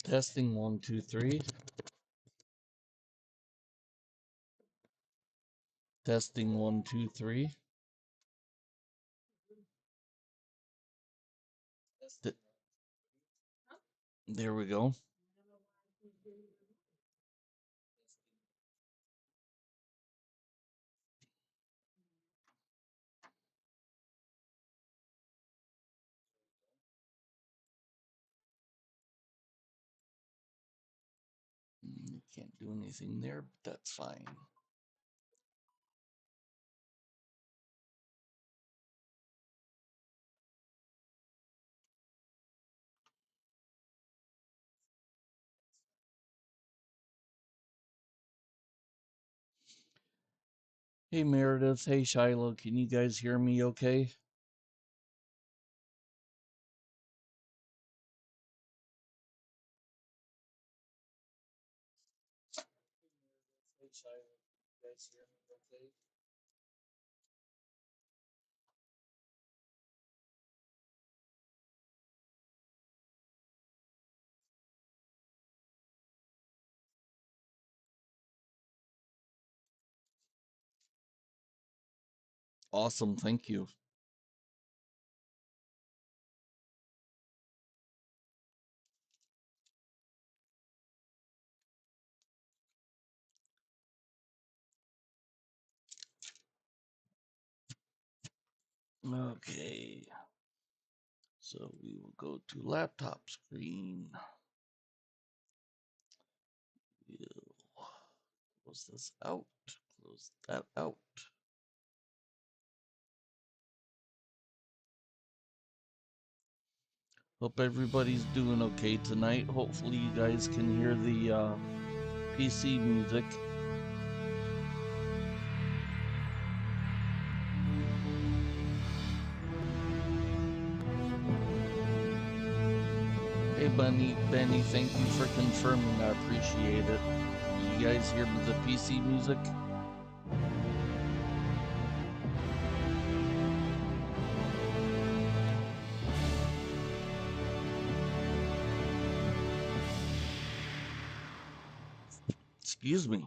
Testing 1, 2, 3. Testing 1, 2, 3. There we go. You can't do anything there, but that's fine. Hey Meredith, hey Shiloh, can you guys hear me okay? Hey Shiloh, can you guys hear me okay? Awesome, thank you. Okay, so we will go to laptop screen. We'll close this out, close that out. Hope everybody's doing okay tonight. Hopefully you guys can hear the PC music. Hey Benny, thank you for confirming. I appreciate it. You guys hear the PC music? Excuse me.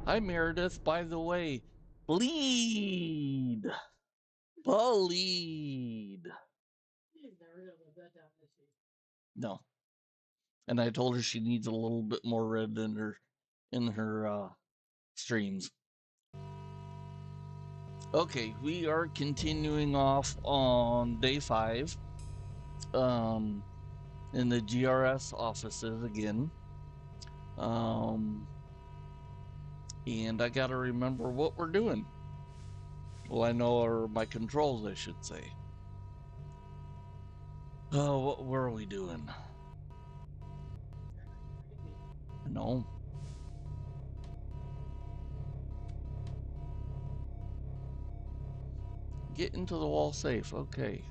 Hi Meredith, by the way, bleed. Bleed. No. And I told her she needs a little bit more red in her streams. Okay, we are continuing off on day 5. In the GRS offices again. And I gotta remember what we're doing. Well, I know or my controls, I should say. Oh, what were we doing? No. Get into the wall safe. Okay.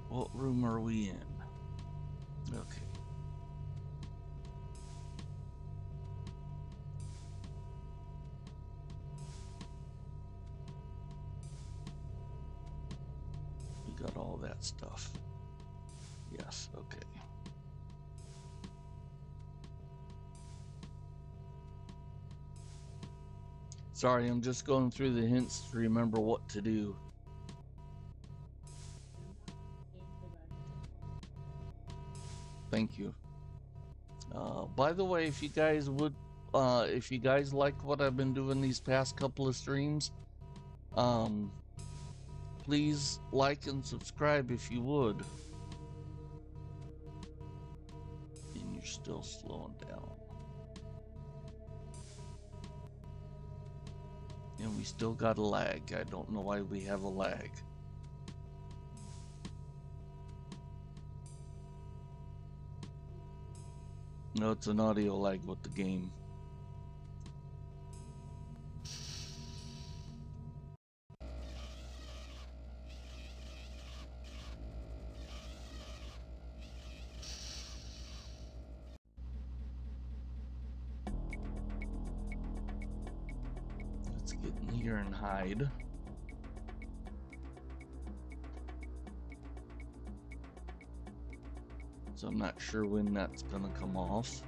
What room are we in? Okay. We got all that stuff. Yes, okay. Sorry, I'm just going through the hints to remember what to do. Thank you. By the way, if you guys like what I've been doing these past couple of streams, please like and subscribe if you would. And you're still slowing down. And we still got a lag. I don't know why we have a lag. No, it's an audio lag with the game. Let's get in here and hide. So I'm not sure when that's gonna come off.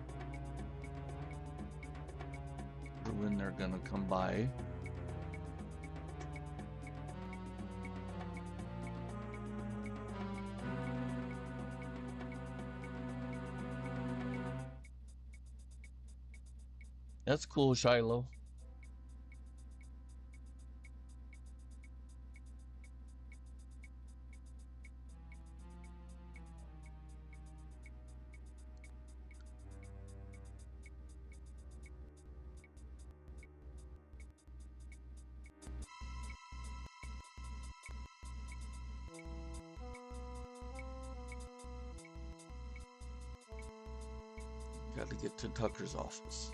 Or when they're gonna come by. That's cool, Shiloh. Got to get to Tucker's office,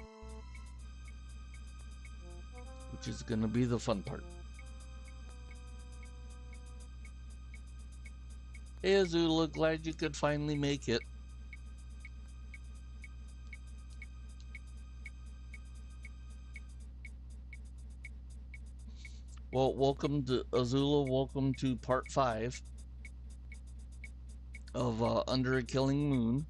which is going to be the fun part. Hey, Azula, glad you could finally make it. Well, welcome to Azula. Welcome to part 5 of Under a Killing Moon.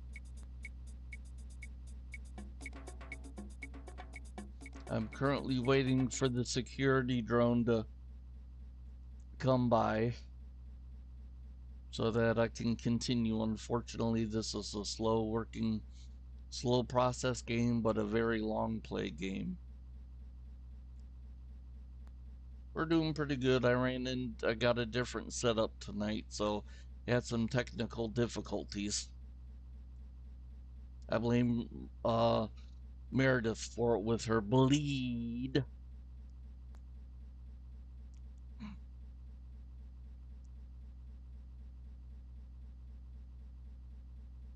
I'm currently waiting for the security drone to come by so that I can continue. Unfortunately, this is a slow process game, but a very long play game. We're doing pretty good. I got a different setup tonight, so had some technical difficulties. I blame Meredith for it with her bleed.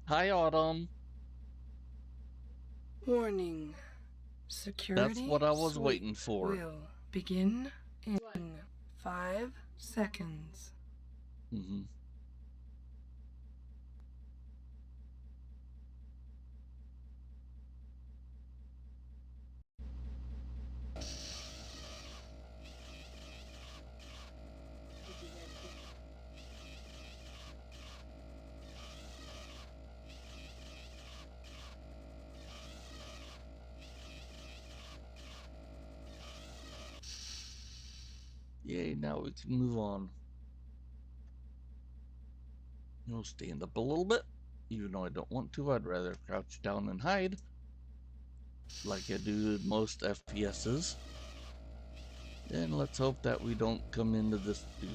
Hi, Autumn. Warning. Security That's what I was waiting for. Will begin in 5 seconds. Mm-hmm. Yay, now we can move on. You'll stand up a little bit. Even though I don't want to, I'd rather crouch down and hide. Like I do in most FPSs. And let's hope that we don't come into this dude.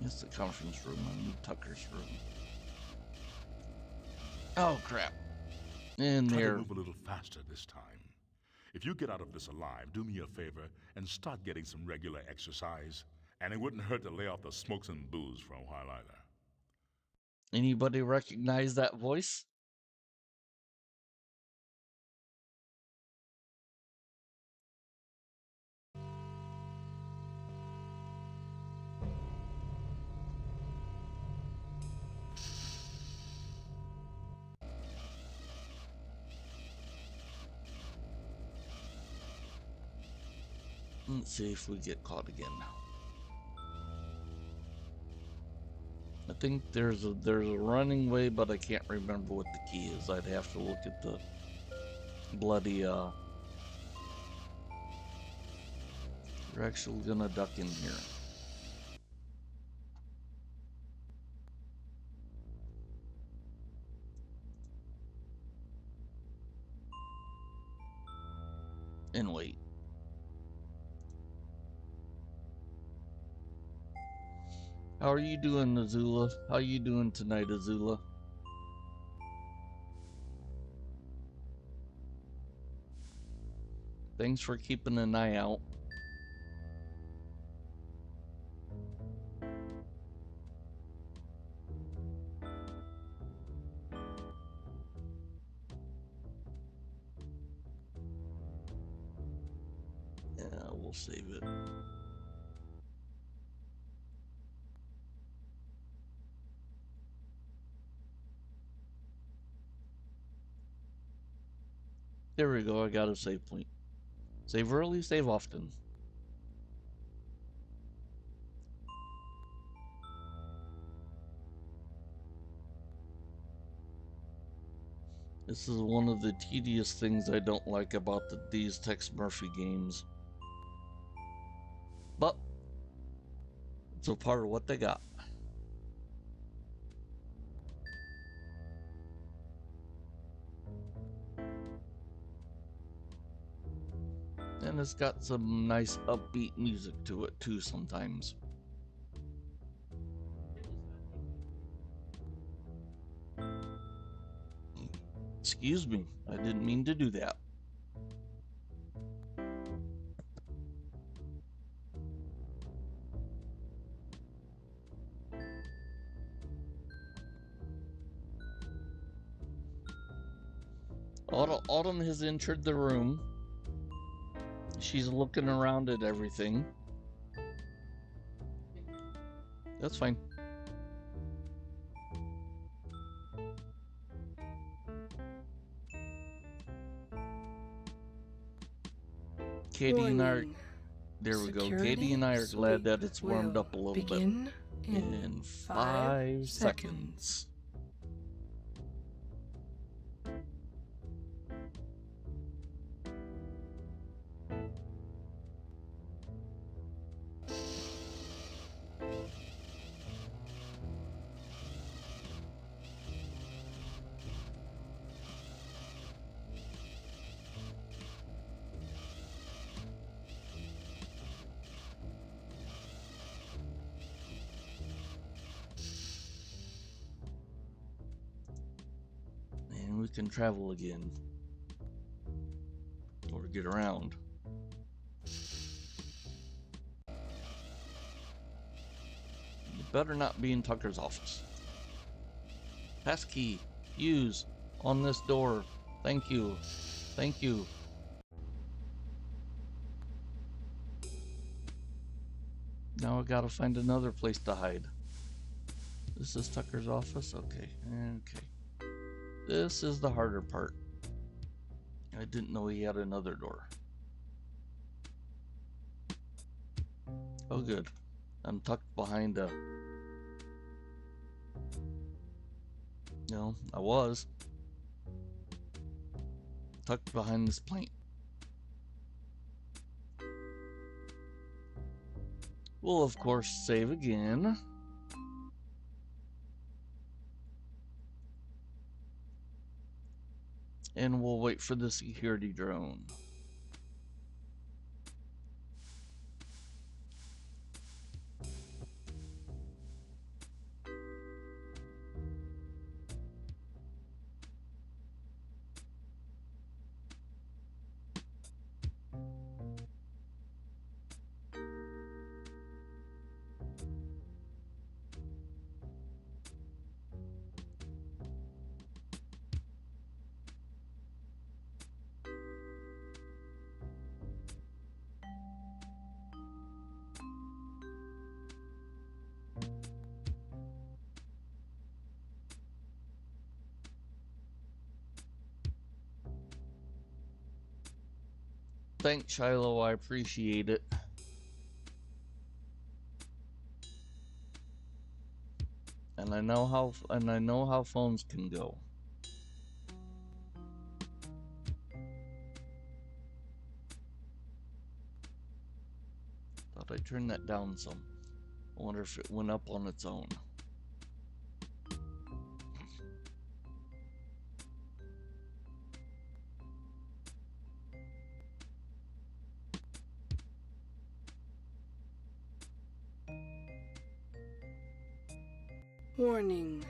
It's the conference room. I need Tucker's room. Oh, crap. In Try there. to move a little faster this time. If you get out of this alive, do me a favor and start getting some regular exercise. And it wouldn't hurt to lay off the smokes and booze for a while either. Anybody recognize that voice? Let's see if we get caught again. I think there's a running way, but I can't remember what the key is. I'd have to look at the bloody We're actually gonna duck in here. And wait. How are you doing, Azula? How you doing tonight, Azula? Thanks for keeping an eye out. we'll save it. There we go, I got a save point. Save early, save often. This is one of the tedious things I don't like about these Tex Murphy games. But it's a part of what they got. And it's got some nice upbeat music to it too sometimes. Excuse me, I didn't mean to do that. Autumn has entered the room. She's looking around at everything. That's fine. Katie and I are, there we go. Katie and I are glad that it's warmed up a little bit. Begin in 5 seconds. And we can travel again. Or get around. You better not be in Tucker's office. Passkey, use on this door. Thank you. Thank you. Now I gotta find another place to hide. This is Tucker's office? Okay. Okay. This is the harder part. I didn't know he had another door. Oh good. I'm tucked behind a... No, I was. Tucked behind this plant. We'll of course save again. And we'll wait for the security drone. Thanks, Shiloh. I appreciate it. And I know how phones can go. Thought I turned that down some. I wonder if it went up on its own. Warning.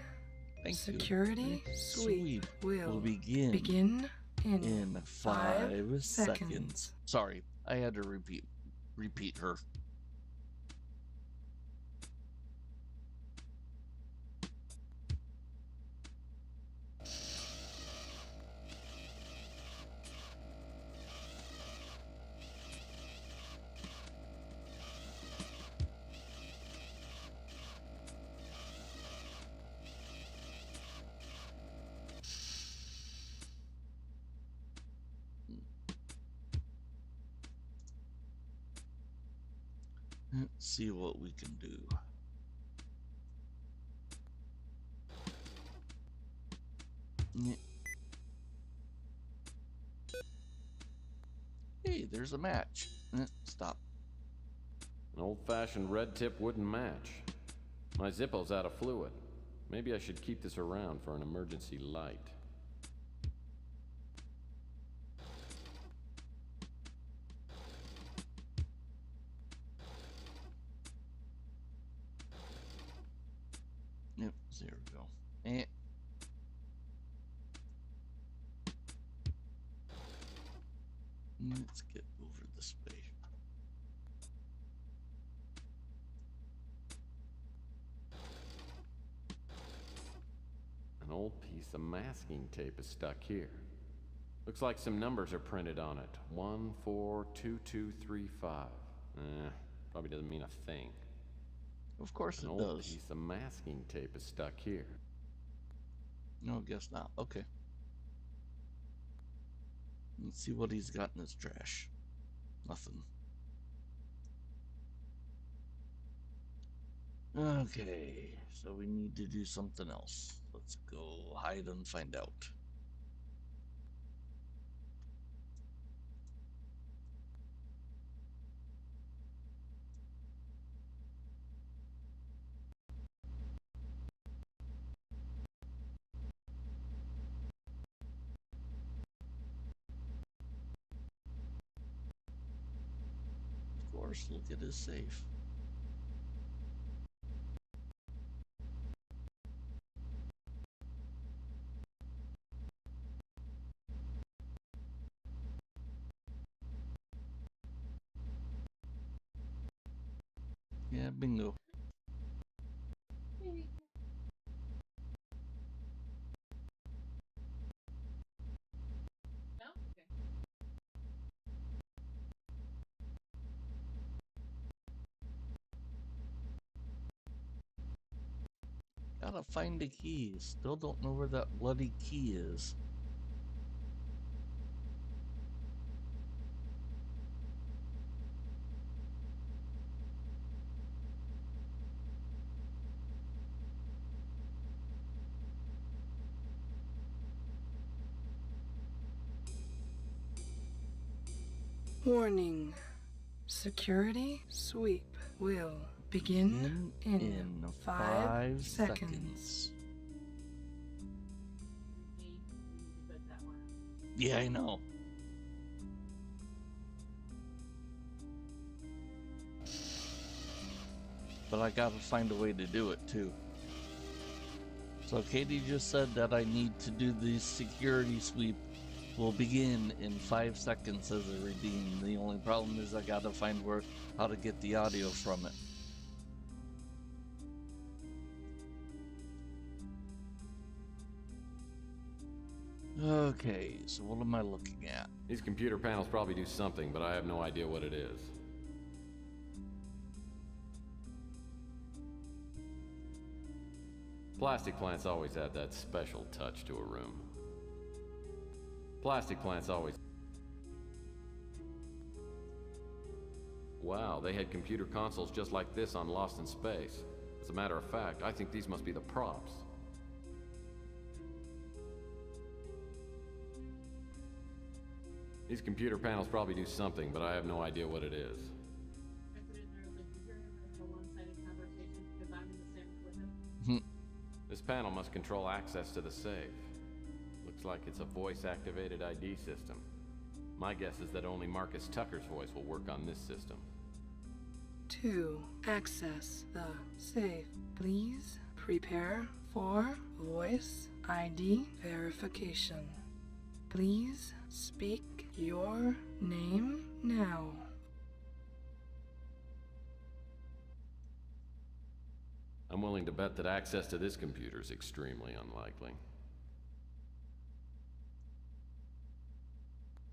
Thank Security you. sweep will begin in 5 seconds. Sorry, I had to repeat her. Let's see what we can do. Yeah. Hey, there's a match. Stop. An old-fashioned red tip wouldn't match. My Zippo's out of fluid. Maybe I should keep this around for an emergency light. Yep, there we go. And let's get over this way. An old piece of masking tape is stuck here. Looks like some numbers are printed on it. 142235. Probably doesn't mean a thing. Of course it An does. old piece of masking tape is stuck here. No, guess not. Okay. Let's see what he's got in his trash. Nothing. Okay, so we need to do something else. Let's go hide and find out. Of course, look at his safe. Yeah, bingo. Gotta find the key. Still don't know where that bloody key is. Warning. Security sweep will begin in 5 seconds. Yeah, I know. But I gotta find a way to do it too. So Katie just said that I need to do the security sweep will begin in 5 seconds as a redeem. The only problem is I gotta find how to get the audio from it. Okay, so what am I looking at? These computer panels probably do something, but I have no idea what it is. Plastic plants always add that special touch to a room. Plastic plants always... Wow, they had computer consoles just like this on Lost in Space. As a matter of fact, I think these must be the props. These computer panels probably do something, but I have no idea what it is. I put in there like you're hearing a one-sided conversation because I'm in the same with him. This panel must control access to the safe. Looks like it's a voice-activated ID system. My guess is that only Marcus Tucker's voice will work on this system. 2. Access the safe. Please prepare for voice ID verification. Please speak your name now. I'm willing to bet that access to this computer is extremely unlikely.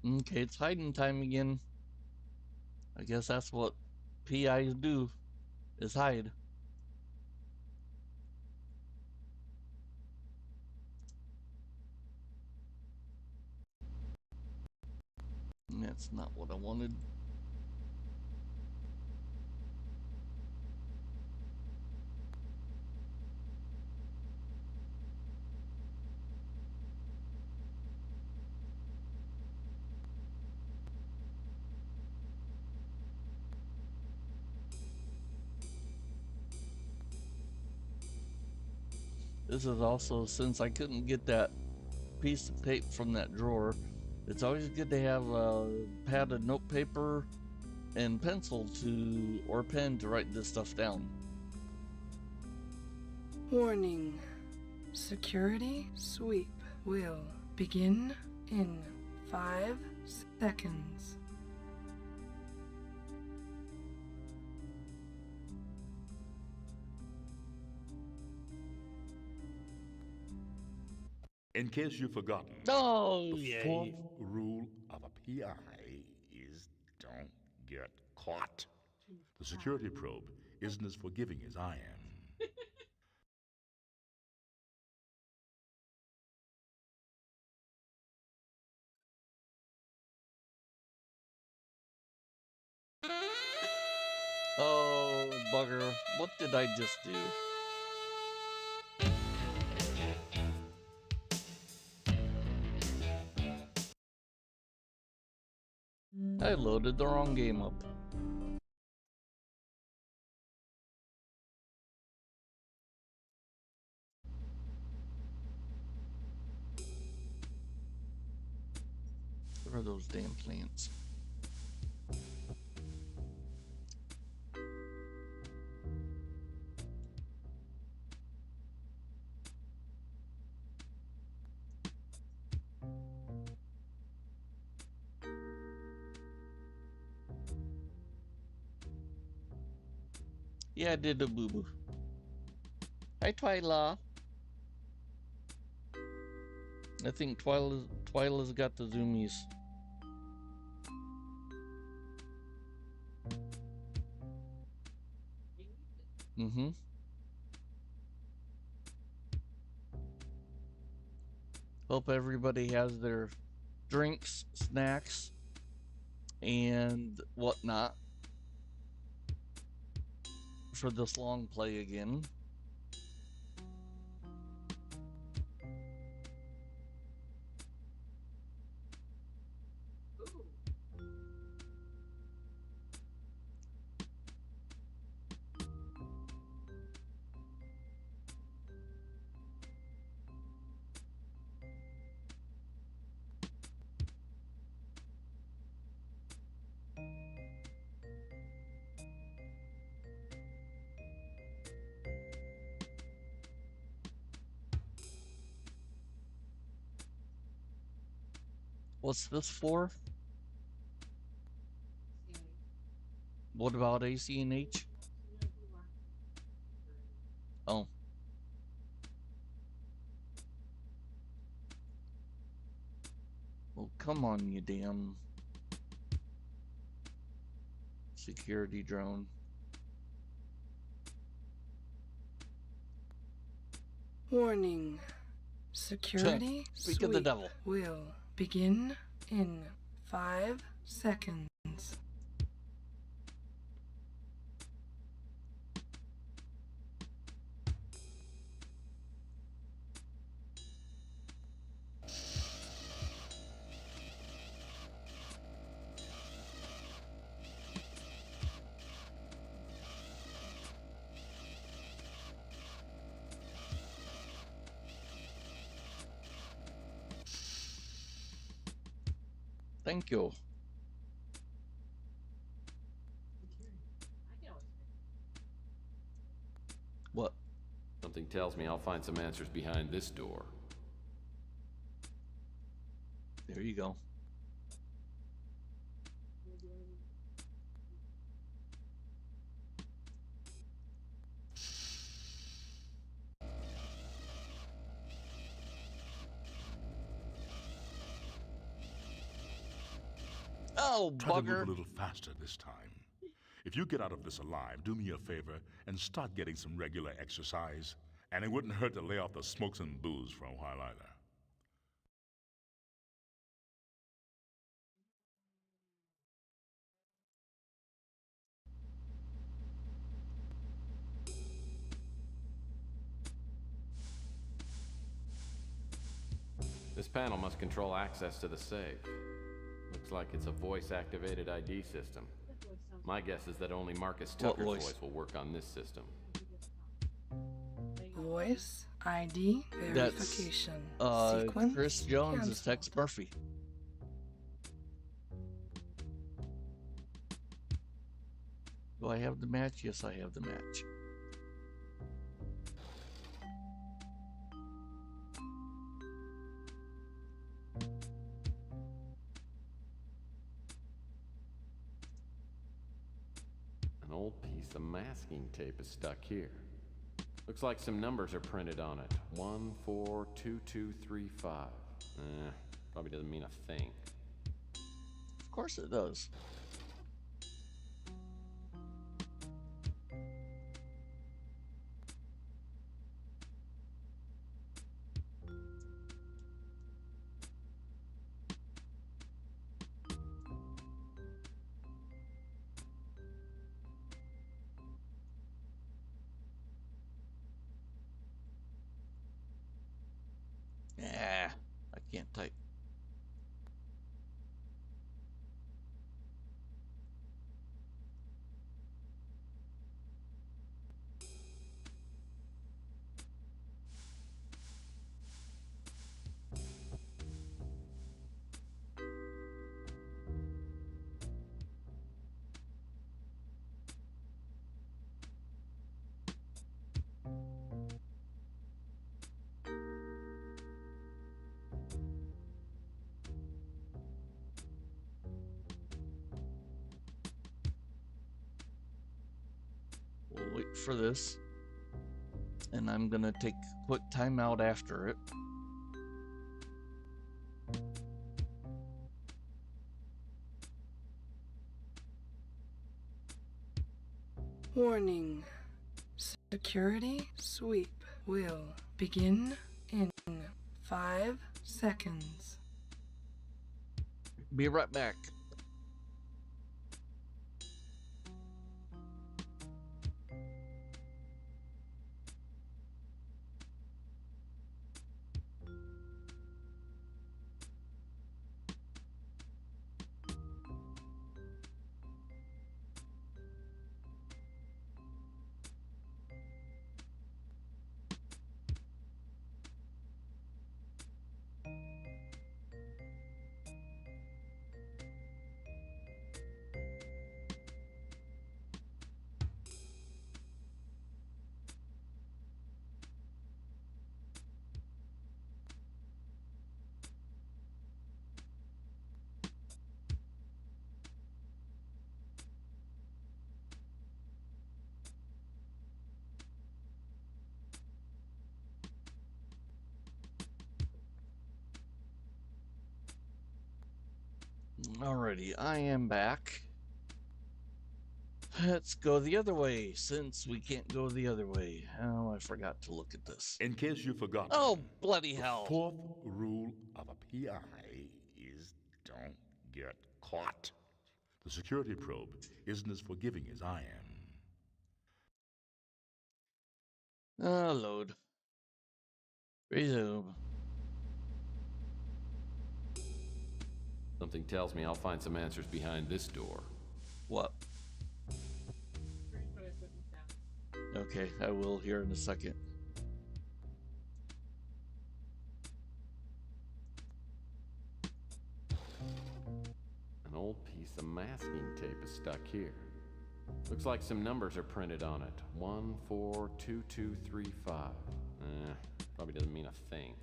Okay, it's hiding time again. I guess that's what PIs do, is hide. That's not what I wanted. This is also, since I couldn't get that piece of tape from that drawer, it's always good to have a pad of note paper and pencil to, or pen to write this stuff down. Warning. Security sweep will begin in 5 seconds. In case you've forgotten, Oh, the yay. fourth rule of a PI is don't get caught. The security probe isn't as forgiving as I am. Oh, bugger. What did I just do? I loaded the wrong game up. Where are those damn plants? Yeah, I did a boo-boo. Hi, Twyla. I think Twyla's got the zoomies. Mm-hmm. Hope everybody has their drinks, snacks, and whatnot for this long play again. What's this for? What about AC and H? Oh. Well, come on, you damn security drone. Warning. Security Speak of the sweep devil. will begin in 5 seconds. Thank you. What? Something tells me I'll find some answers behind this door. There you go. Oh, Try to move bugger. a little faster this time. If you get out of this alive, do me a favor and start getting some regular exercise. And it wouldn't hurt to lay off the smokes and booze for a while either. This panel must control access to the safe. Looks like it's a voice-activated ID system. My guess is that only Marcus Tucker's voice will work on this system. Voice ID That's verification. Sequence Chris Jones is canceled. Tex Murphy. Do I have the match? Yes, I have the match. An old piece of masking tape is stuck here. Looks like some numbers are printed on it. 142235. Probably doesn't mean a thing. Of course it does. Yeah, I can't type. We'll wait for this. And I'm gonna take a quick timeout after it. Warning. Security sweep will begin in 5 seconds. Be right back. Alrighty, I am back. Let's go the other way, since we can't go the other way. Oh, I forgot to look at this. In case you forgot, Oh, bloody the hell. fourth rule of a PI is don't get caught. The security probe isn't as forgiving as I am. Load. Resume. Something tells me I'll find some answers behind this door. What? Screenshot it down. Okay, I will here in a second. An old piece of masking tape is stuck here. Looks like some numbers are printed on it. 142235. Probably doesn't mean a thing.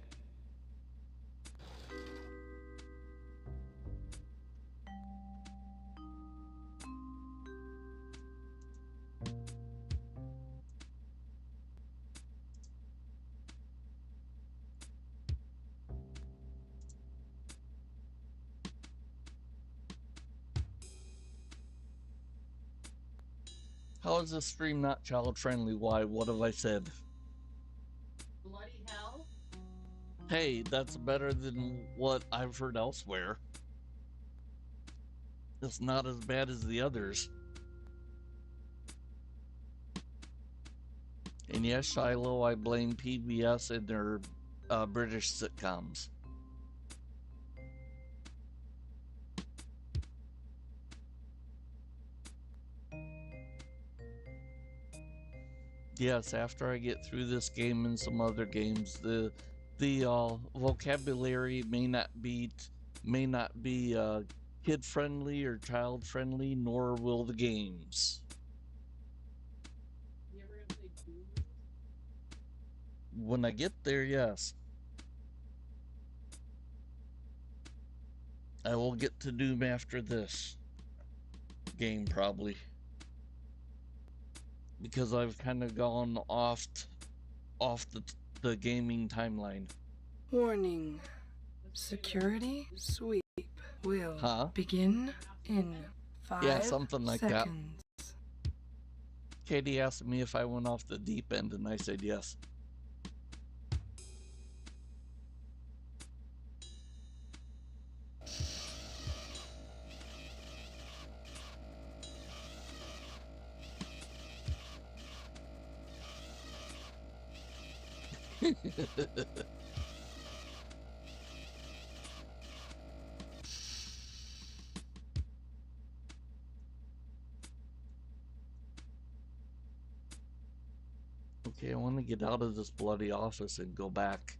How is this stream not child friendly? Why? What have I said? Bloody hell? Hey, that's better than what I've heard elsewhere. It's not as bad as the others. And yes, Shiloh, I blame PBS and their British sitcoms. Yes, after I get through this game and some other games, the vocabulary may not be kid friendly or child friendly, nor will the games. You ever gonna play Doom? When I get there, yes, I will get to Doom after this game probably, because I've kind of gone off the gaming timeline. Warning. Security sweep will Huh? begin in 5 Yeah, something like that. seconds. Katie asked me if I went off the deep end, and I said yes. Okay, I want to get out of this bloody office and go back.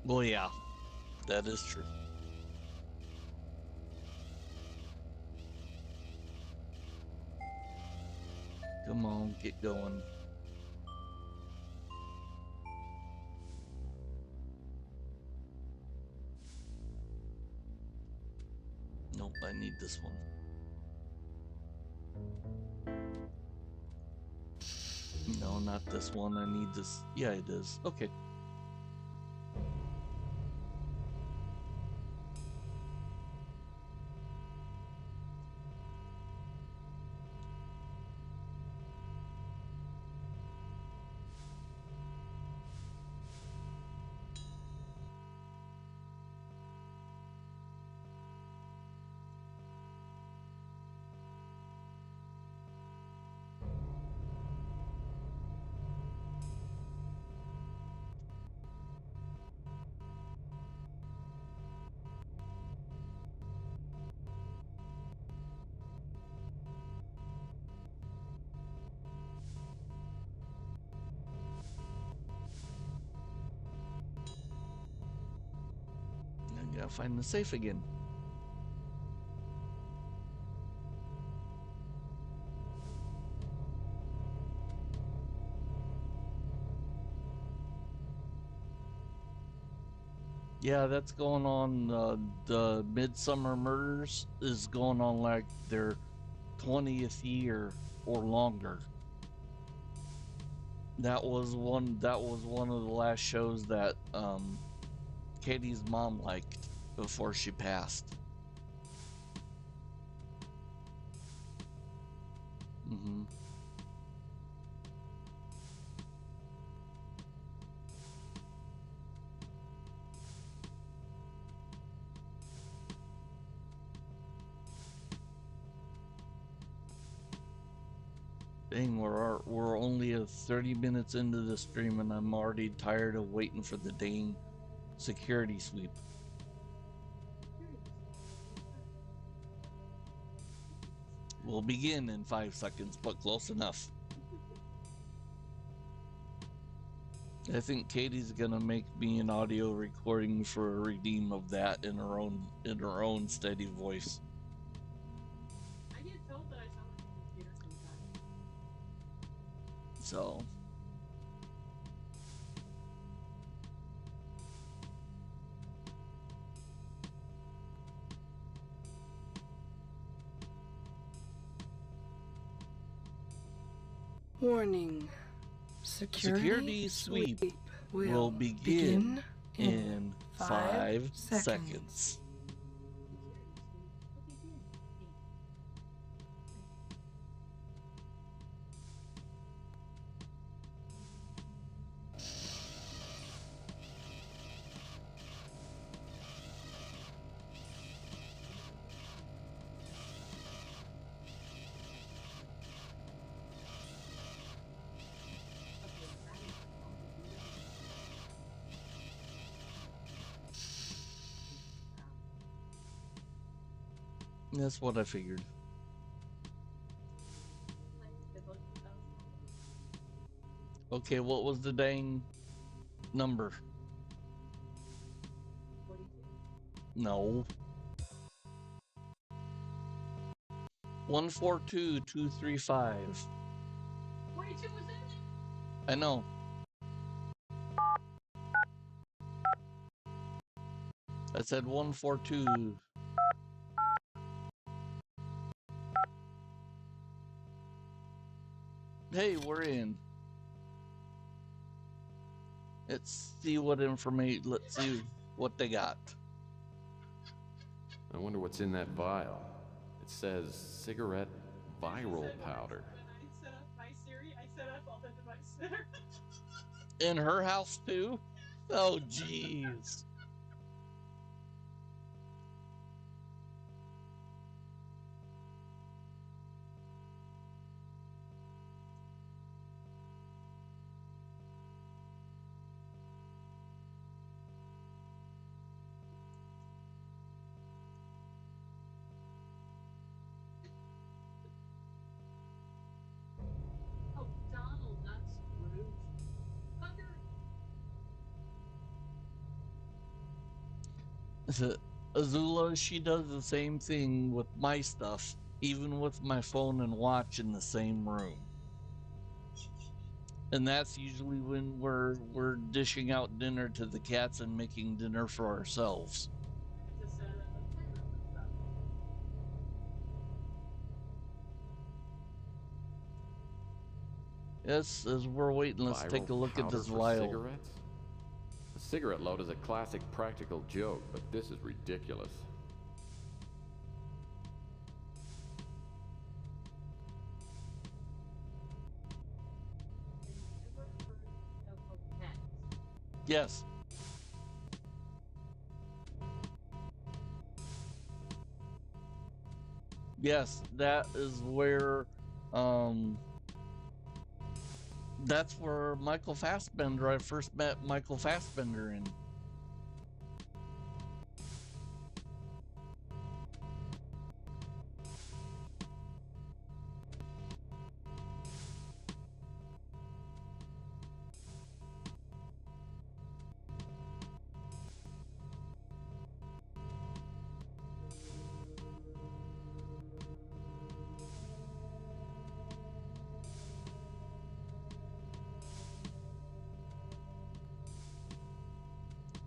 Well, yeah, that is true. Come on, get going. Nope, I need this one. No, not this one. I need this. Yeah, it is. Okay. I gotta find the safe again. Yeah, that's going on. The Midsummer Murders is going on like their 20th year or longer. That was one. That was one of the last shows that Katie's mom liked before she passed. Mm-hmm. Dang, we're only 30 minutes into the stream, and I'm already tired of waiting for the dang security sweep. We'll begin in 5 seconds, but close enough. I think Katie's gonna make me an audio recording for a redeem of that in her own steady voice. I get told that I sound like a computer sometimes. So Warning. Security sweep will begin in 5 seconds. seconds. That's what I figured. Okay, what was the dang number? 42. No. 142235. 42 was in there. I know. I said 142. Hey, we're in. Let's see what information. Let's see what they got. I wonder what's in that vial. It says cigarette viral powder. When I set up my Siri, I set up all the devices that are. In her house too? Oh, jeez. Oh, Donald, not Scrooge. Fucker. Azula, she does the same thing with my stuff, even with my phone and watch in the same room. And that's usually when we're dishing out dinner to the cats and making dinner for ourselves. To set a timer for stuff. Yes, as we're waiting, let's Viral take a look at powder this for vial. cigarettes? A cigarette load is a classic practical joke, but this is ridiculous. Ever heard of a pet? Yes. Yes, that is where that's where Michael Fassbender, I first met Michael Fassbender in.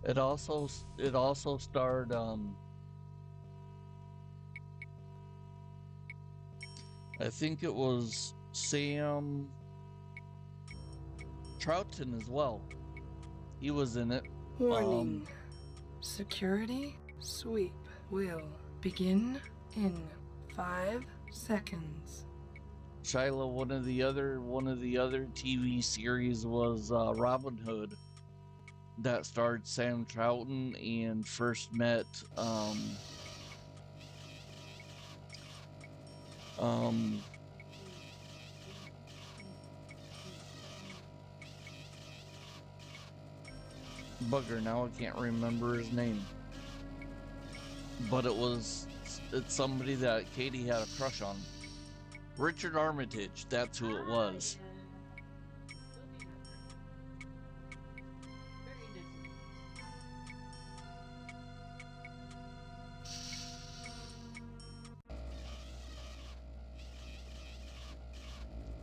It also starred I think it was Sam Troughton as well. He was in it. Warning. Security sweep will begin in 5 seconds. Shiloh, one of the other TV series was Robin Hood, that starred Sam Troughton and first met bugger, now I can't remember his name, but it's somebody that Katie had a crush on. Richard Armitage, that's who it was.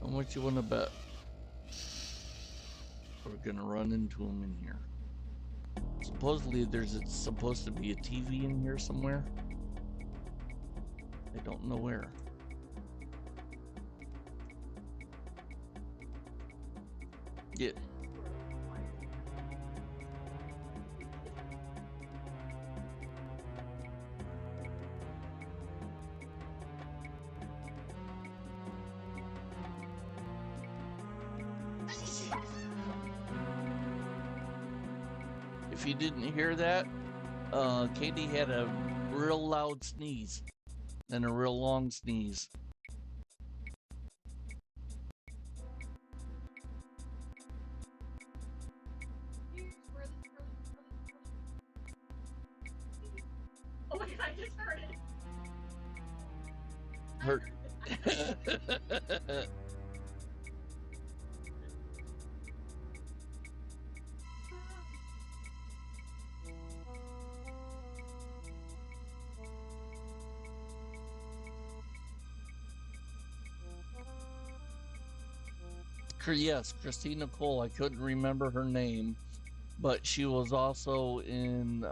How much you want to bet we're gonna run into him in here? Supposedly there's supposed to be a TV in here somewhere. I don't know where. Yeah. If you didn't hear that, Katie had a real loud sneeze and a real long sneeze. Oh my god, I just heard it. Her. Yes, Christina Cole. I couldn't remember her name, but she was also in.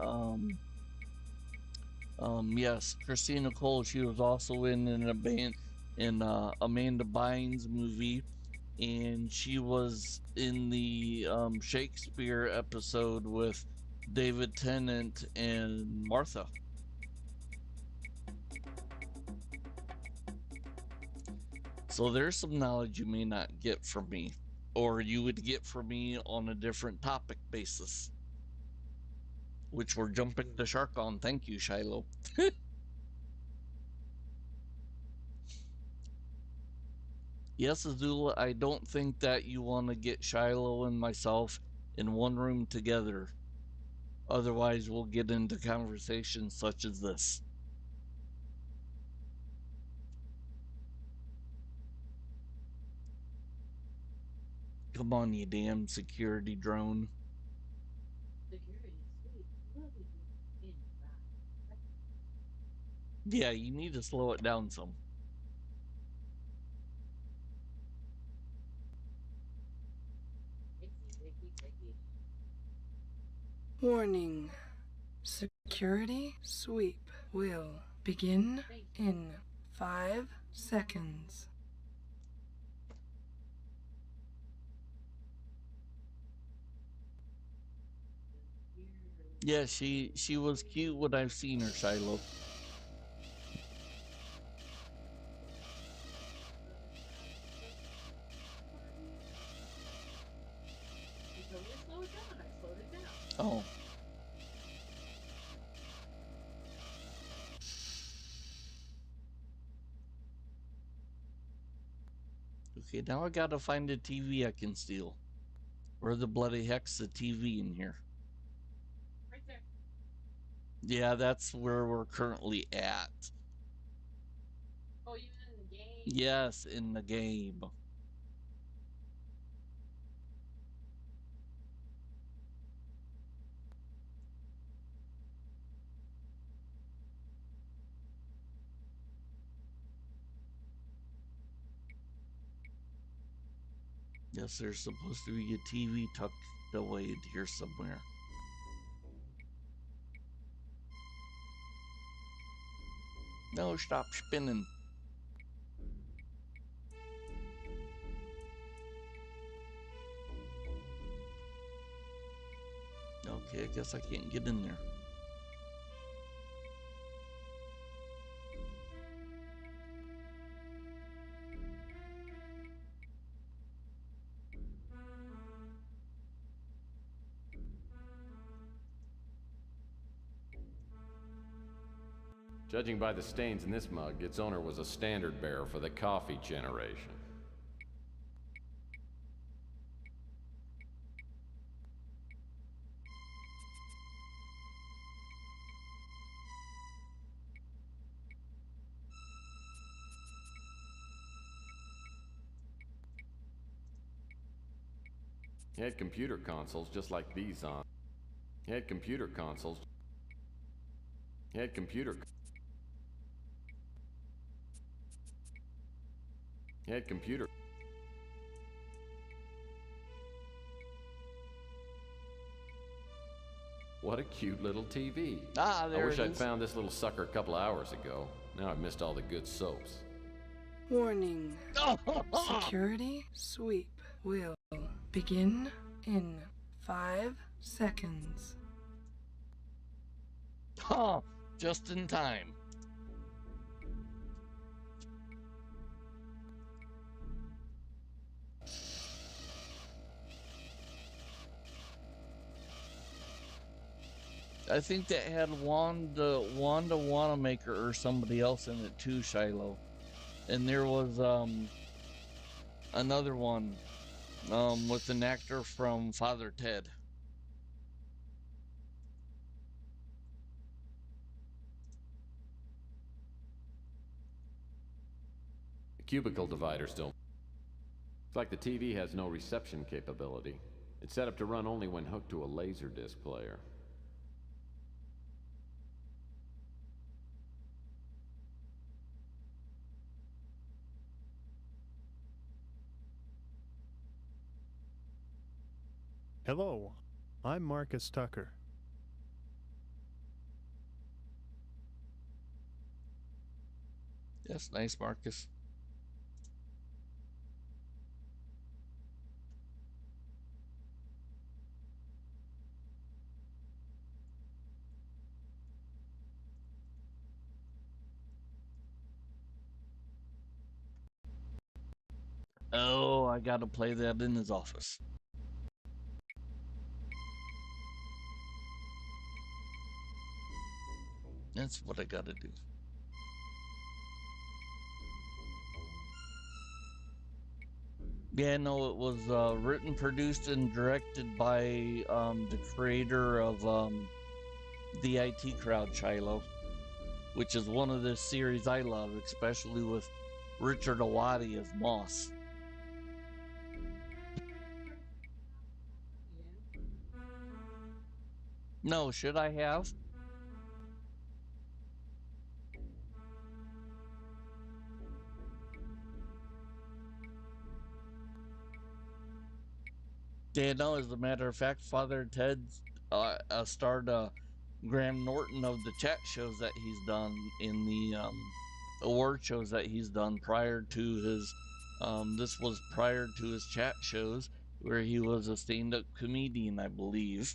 Yes, Christina Cole. She was also in a band in Amanda Bynes movie, and she was in the Shakespeare episode with David Tennant and Martha. So there's some knowledge you may not get from me, or you would get from me on a different topic basis, which we're jumping the shark on. Thank you, Shiloh. Yes, Azula, I don't think that you want to get Shiloh and myself in one room together. Otherwise, we'll get into conversations such as this. Come on, you damn security drone. Security sweep will begin in 5 seconds. Yeah, you need to slow it down some. Ticky. Warning. Security sweep will begin in 5 seconds. Yeah, she was cute when I've seen her, Shiloh. You told me to slow it down. I slowed it down. Oh. Okay, now I gotta find a TV I can steal. Where the bloody heck's the TV in here? Right there. Yeah, that's where we're currently at. Oh, you in the game? Yes, in the game. Yes, there's supposed to be a TV tucked away in here somewhere. No, stop spinning. Okay, I guess I can't get in there. Judging by the stains in this mug, its owner was a standard bearer for the coffee generation. He had computer consoles just like these on. He had computer consoles. He had computer. He had computer. What a cute little TV. Ah, I there wish it I'd is. found this little sucker a couple hours ago. Now I've missed all the good soaps. Warning. Security sweep will begin in 5 seconds. Oh, just in time. I think that had Wanda Wanamaker or somebody else in it too, Shiloh. And there was another one with an actor from Father Ted. cubicle dividers don't. It's like the TV has no reception capability. It's set up to run only when hooked to a laserdisc player. Hello, I'm Marcus Tucker. That's nice, Marcus. Oh, I gotta play that in his office. That's what I gotta do. Yeah, no, it was written, produced, and directed by the creator of the IT Crowd, Shiloh, which is one of the series I love, especially with Richard Awadi as Moss. No, should I have? Yeah, no, as a matter of fact, Father Ted starred Graham Norton of the chat shows that he's done in the award shows that he's done prior to his this was prior to his chat shows where he was a stand-up comedian, I believe,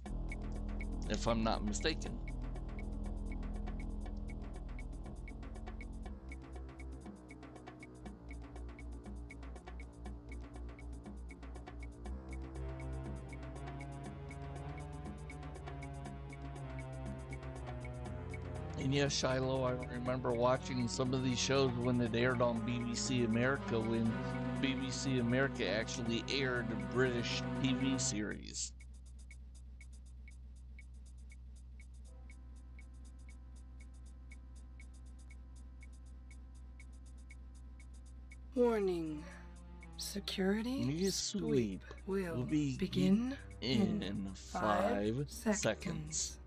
if I'm not mistaken. And yes, Shiloh, I remember watching some of these shows when it aired on BBC America, when BBC America actually aired a British TV series. Warning. Security sweep will begin in 5 seconds.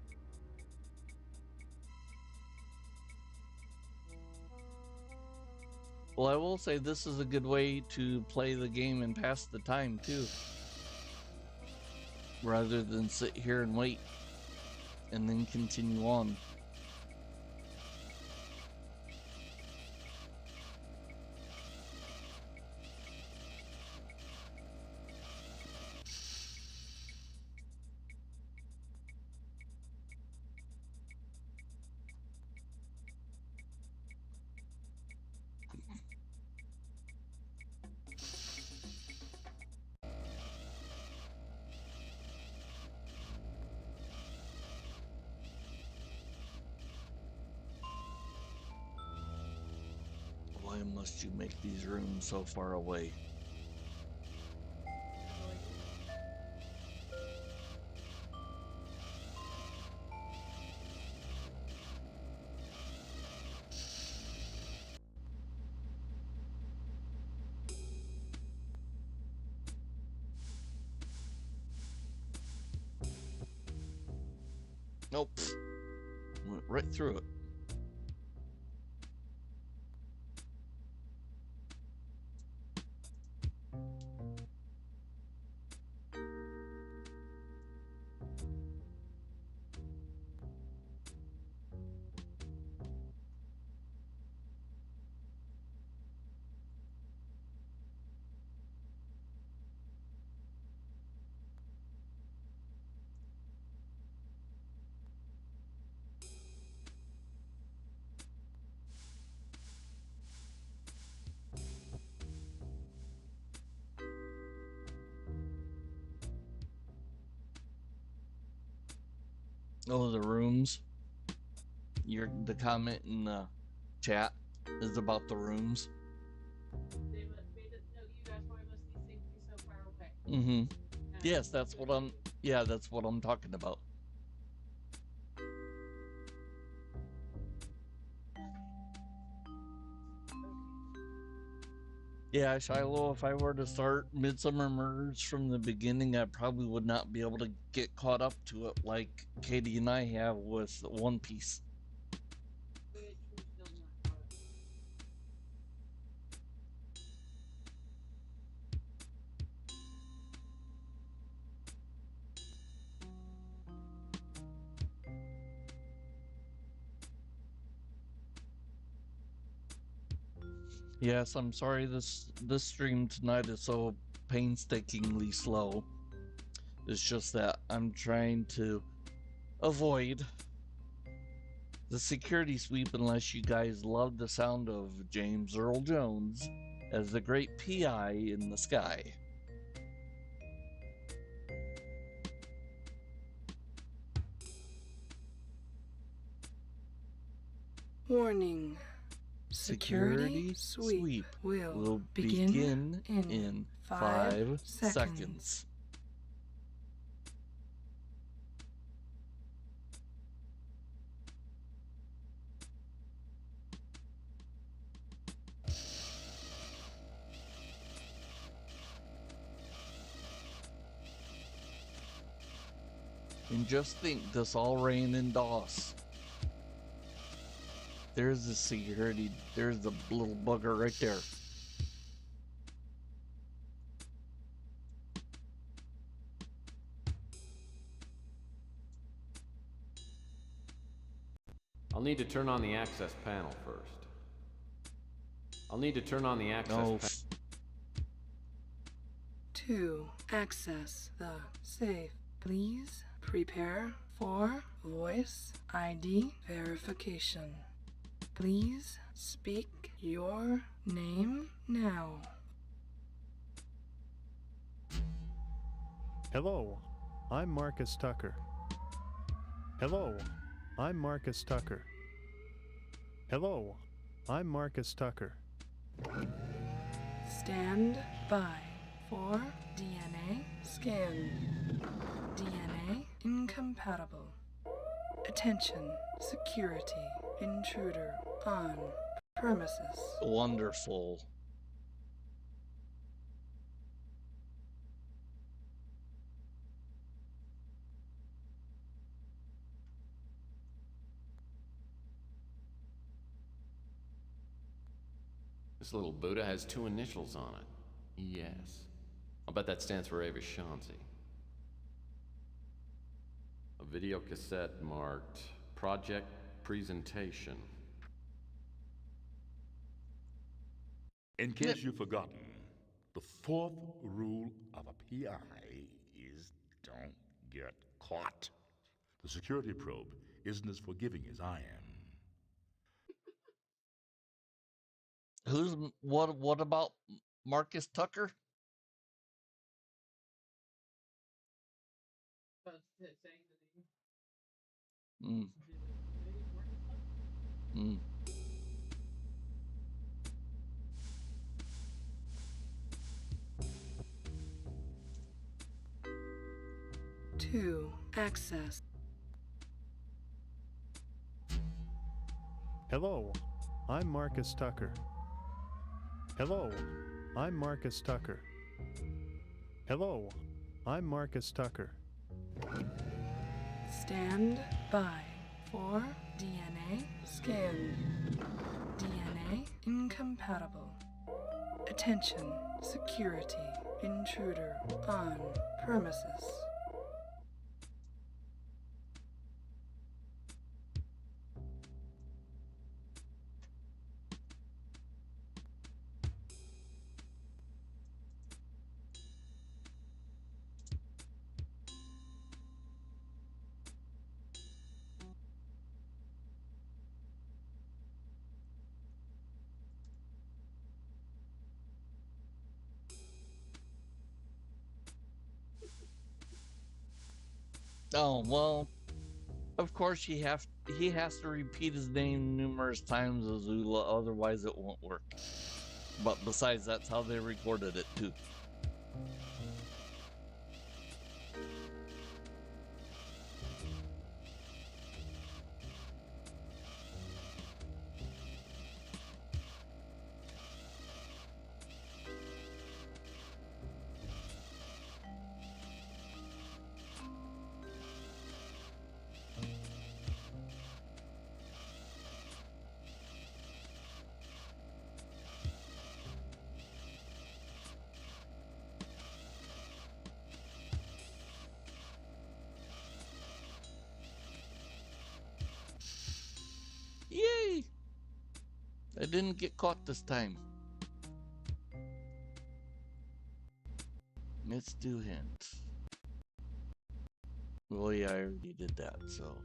Well, I will say this is a good way to play the game and pass the time too, rather than sit here and wait and then continue on. Why must you make these rooms so far away? Nope. Went right through it. Oh, the rooms. The comment in the chat is about the rooms. They made it know you guys why must these things be so far away. Mm-hmm. Yes, that's what I'm. Yeah, that's what I'm talking about. Yeah, Shiloh, if I were to start Midsummer Murders from the beginning, I probably would not be able to get caught up to it like Katie and I have with One Piece. Which we're still not caught up. Yes, I'm sorry this stream tonight is so painstakingly slow. It's just that I'm trying to avoid the security sweep unless you guys love the sound of James Earl Jones as the great PI in the sky. Warning. Security sweep will begin in 5 seconds. And just think, this all ran in DOS. There's the security, there's the little bugger right there. I'll need to turn on the access panel first. No. To access the safe, please prepare for voice ID verification. Please speak your name now. Hello, I'm Marcus Tucker. Hello, I'm Marcus Tucker. Hello, I'm Marcus Tucker. Stand by for DNA scan. DNA incompatible. Attention, security, intruder on premises. Wonderful. This little Buddha has 2 initials on it. ES. I'll bet that stands for Ava Shanti. A video cassette marked Project Presentation. In case you've forgotten, the 4th rule of a PI is don't get caught. The security probe isn't as forgiving as I am. What about Marcus Tucker? But saying the name. Mm. To access. Hello, I'm Marcus Tucker. Hello, I'm Marcus Tucker. Hello, I'm Marcus Tucker. Stand by for DNA scan. DNA incompatible. Attention, security, intruder on premises. Oh, well, of course he has to repeat his name numerous times, Azula, otherwise it won't work. But besides, that's how they recorded it too. I didn't get caught this time. Let's do hint. Well, yeah, I already did that, so.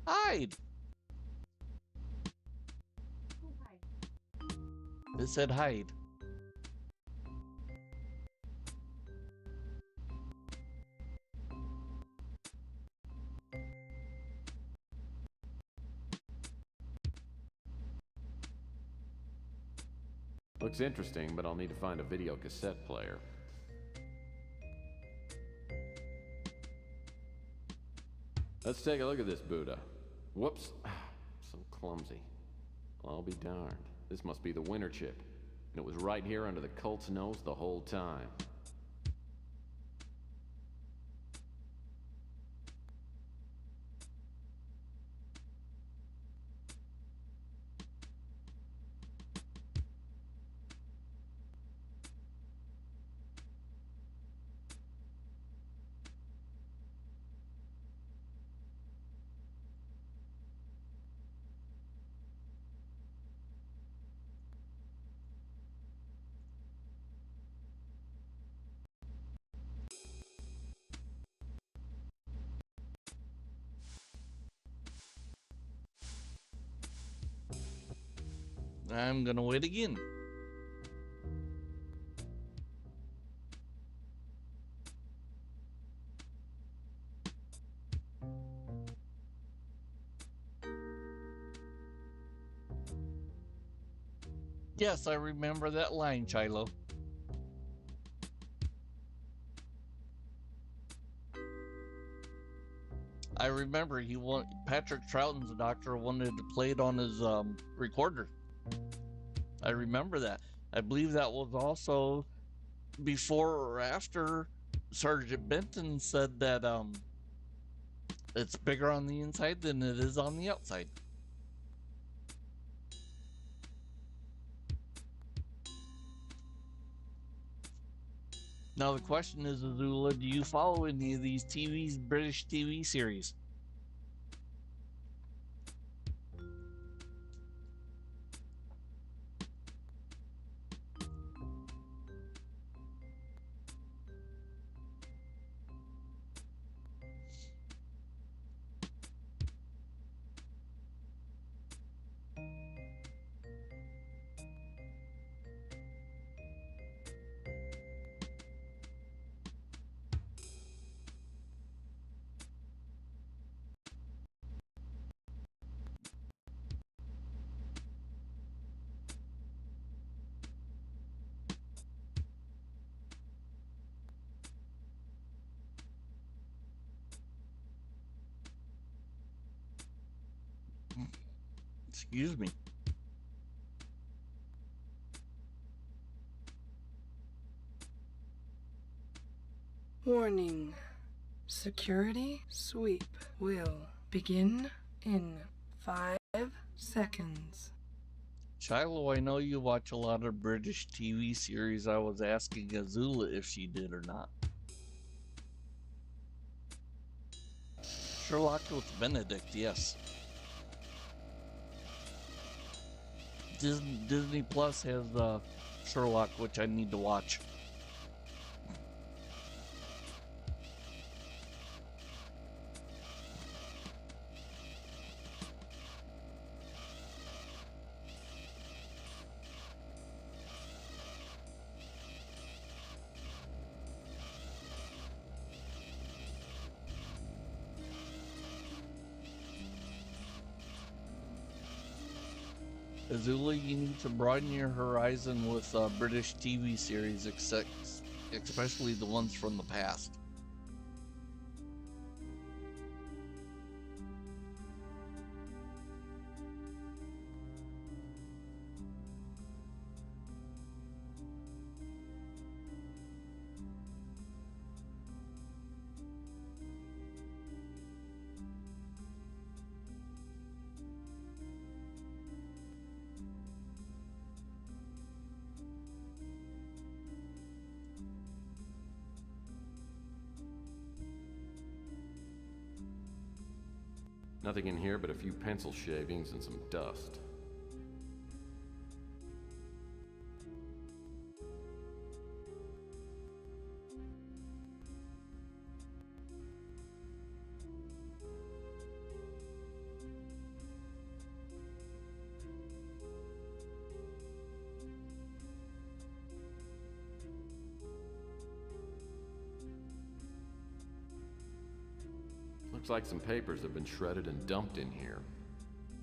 Hide! It said hide. Looks interesting, but I'll need to find a video cassette player. Let's take a look at this Buddha. Whoops. So clumsy. Well, I'll be darned. This must be the winter chip. And it was right here under the cult's nose the whole time. I'm gonna wait again. Yes, I remember that line, Chilo. I remember Patrick Troughton's doctor wanted to play it on his recorder. I remember that. I believe that was also before or after Sergeant Benton said that it's bigger on the inside than it is on the outside. Now the question is, Azula, do you follow any of these British TV series? Excuse me. Warning. Security sweep will begin in 5 seconds. Shiloh, I know you watch a lot of British TV series. I was asking Azula if she did or not. Sherlock with Benedict, yes. Disney Plus has Sherlock, which I need to watch. Azula, you need to broaden your horizon with British TV series, especially the ones from the past. Nothing in here but a few pencil shavings and some dust. Looks like some papers have been shredded and dumped in here.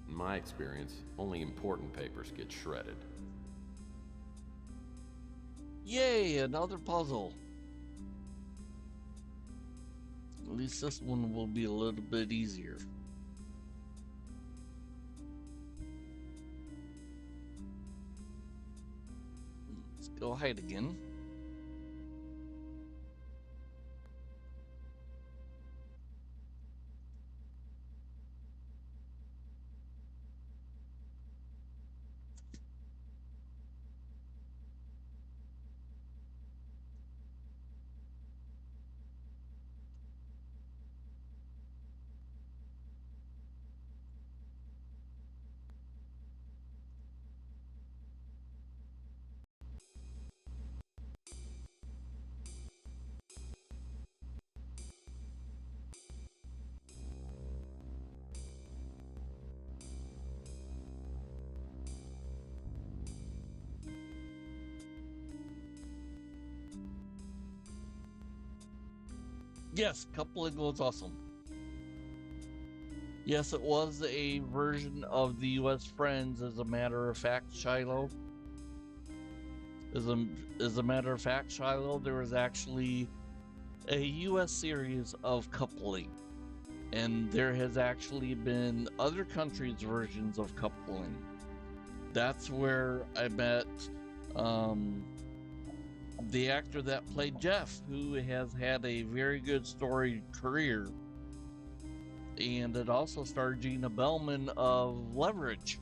In my experience, only important papers get shredded. Yay, another puzzle. At least this one will be a little bit easier. Let's go hide again. Yes, coupling was awesome. Yes, it was a version of the U.S. Friends, as a matter of fact, Shiloh. As a matter of fact, Shiloh, there was actually a U.S. series of coupling. And there has actually been other countries' versions of coupling. That's where I met the actor that played Jeff, who has had a very good storied career. And it also starred Gina Bellman of Leverage.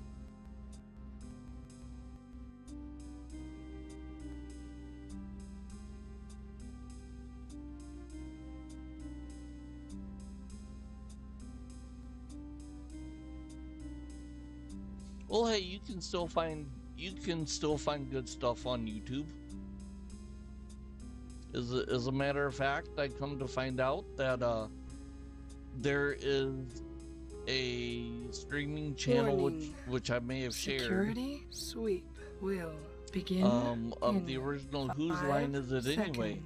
Well, hey, you can still find good stuff on YouTube. As a matter of fact, I come to find out that there is a streaming channel which I may have shared. Security sweep will begin of the original Whose Line Is It Anyway?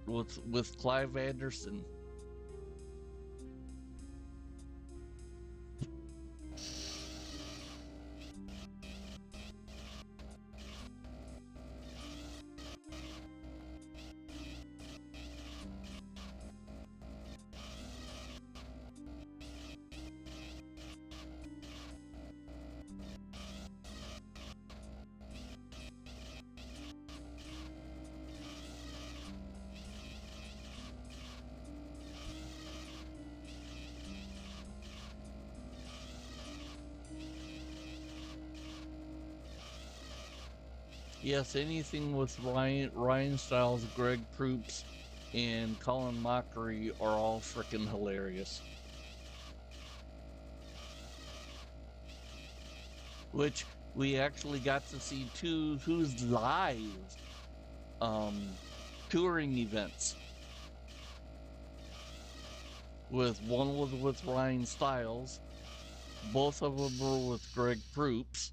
With Clive Anderson. Yes, anything with Ryan Stiles, Greg Proops, and Colin Mockery are all freaking hilarious. Which we actually got to see two Who's live touring events. One was with Ryan Stiles, both of them were with Greg Proops.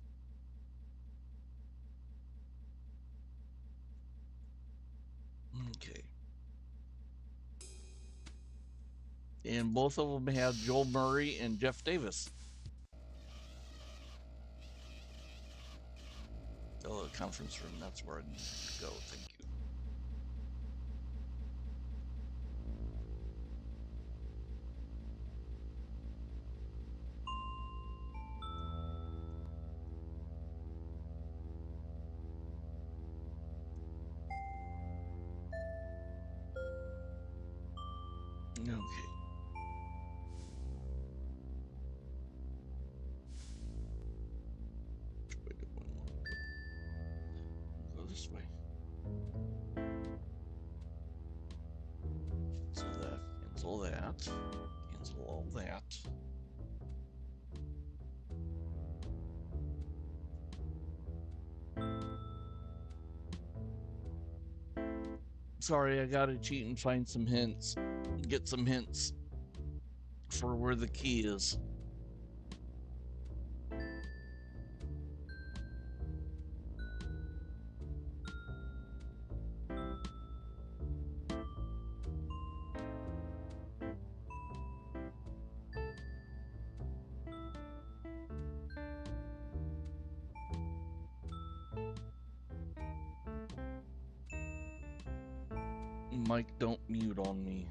Okay. And both of them had Joel Murray and Jeff Davis. Oh, the conference room, that's where I need to go. Thank you. Okay. Go this way. Cancel that, cancel all that. Sorry, I gotta cheat and find some hints. Get some hints for where the key is. Mike, don't mute on me.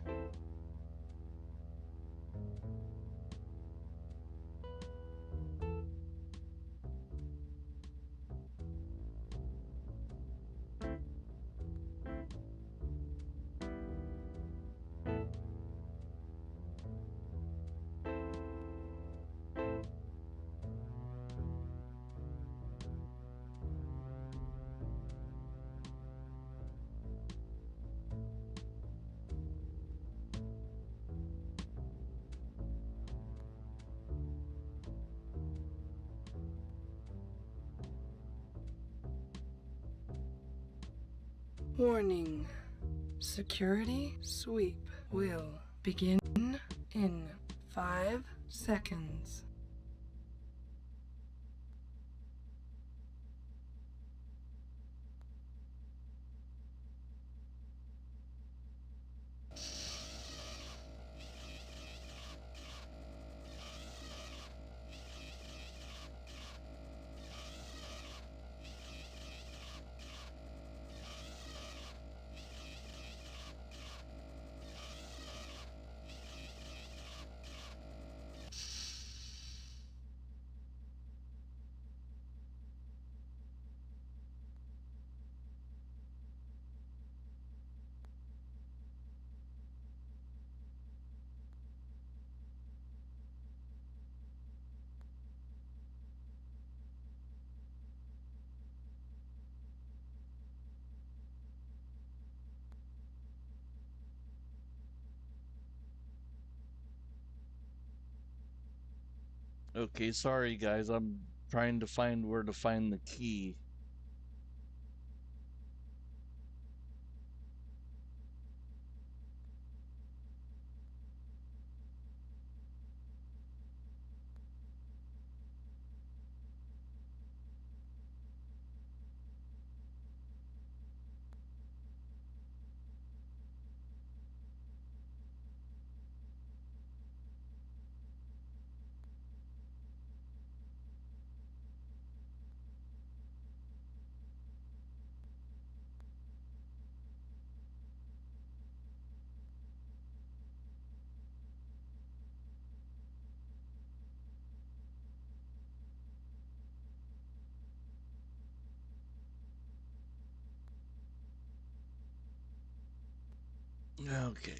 Warning. Security sweep will begin in 5 seconds. Okay, sorry guys, I'm trying to find where to find the key. Okay.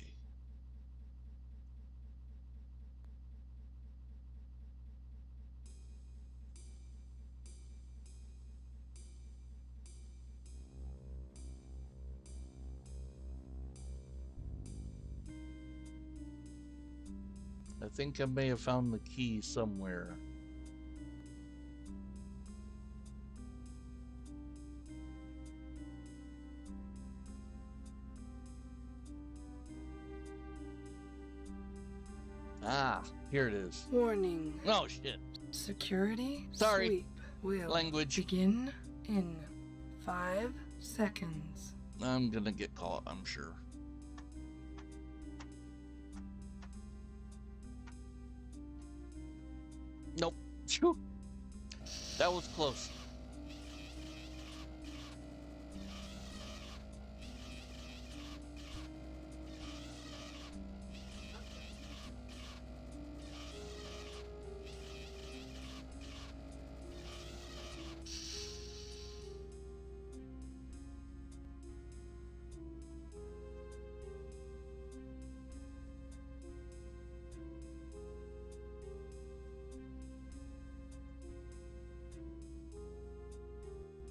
I think I may have found the key somewhere. Ah, here it is. Warning. Oh shit. Security Sorry. sweep will Language. begin in 5 seconds. I'm gonna get caught, I'm sure. Nope. Phew. That was close.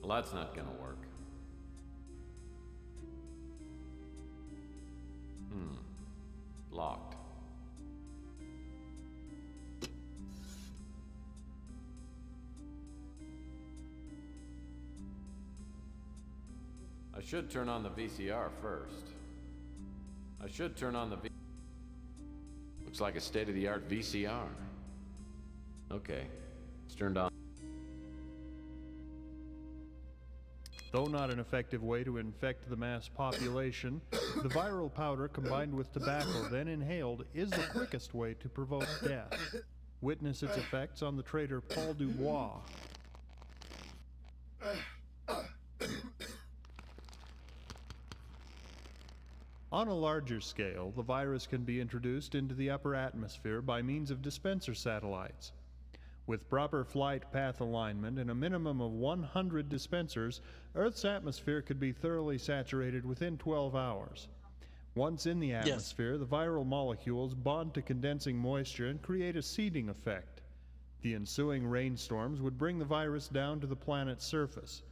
Well, that's not gonna work. Locked. I should turn on the VCR first. Looks like a state-of-the-art VCR. Okay, it's turned on. Though not an effective way to infect the mass population, the viral powder combined with tobacco then inhaled is the quickest way to provoke death. Witness its effects on the traitor Paul Dubois. On a larger scale, the virus can be introduced into the upper atmosphere by means of dispenser satellites. With proper flight path alignment and a minimum of 100 dispensers, Earth's atmosphere could be thoroughly saturated within 12 hours. Once in the atmosphere, the viral molecules bond to condensing moisture and create a seeding effect. The ensuing rainstorms would bring the virus down to the planet's surface.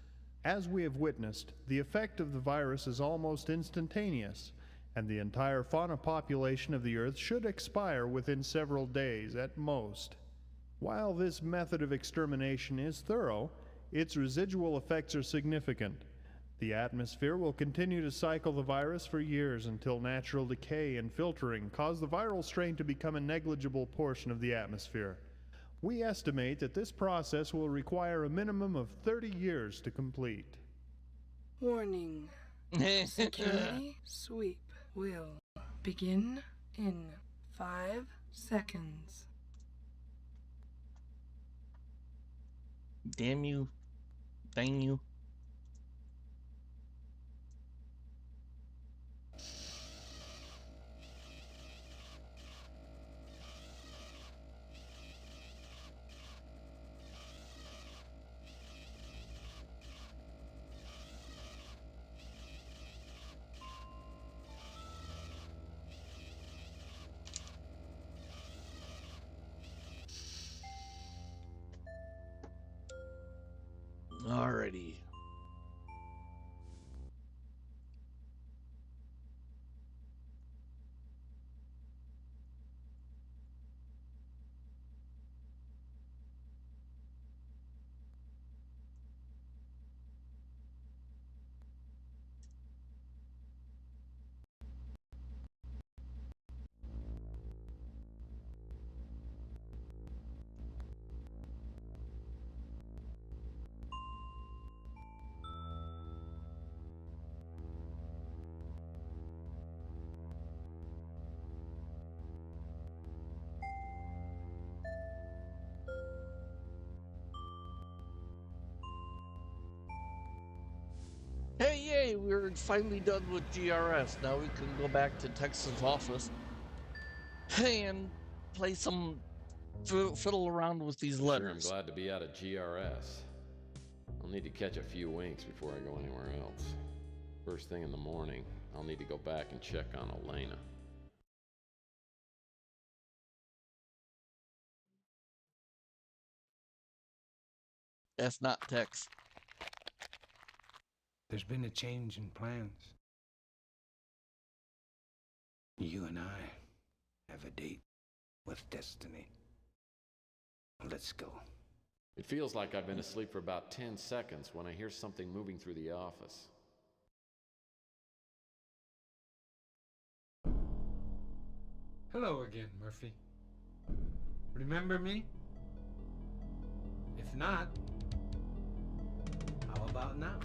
As we have witnessed, the effect of the virus is almost instantaneous, and the entire fauna population of the Earth should expire within several days at most. While this method of extermination is thorough, its residual effects are significant. The atmosphere will continue to cycle the virus for years until natural decay and filtering cause the viral strain to become a negligible portion of the atmosphere. We estimate that this process will require a minimum of 30 years to complete. Warning. Security sweep will begin in 5 seconds. Damn you. Dang you. Alrighty. Hey, yay, we're finally done with GRS. Now we can go back to Texas office and play some fiddle around with these Sure, I'm letters. glad to be out of GRS. I'll need to catch a few winks before I go anywhere else. First thing in the morning, I'll need to go back and check on Elena. That's not Tex. There's been a change in plans. You and I have a date with destiny. Let's go. It feels like I've been asleep for about 10 seconds when I hear something moving through the office. Hello again, Murphy. Remember me? If not, how about now?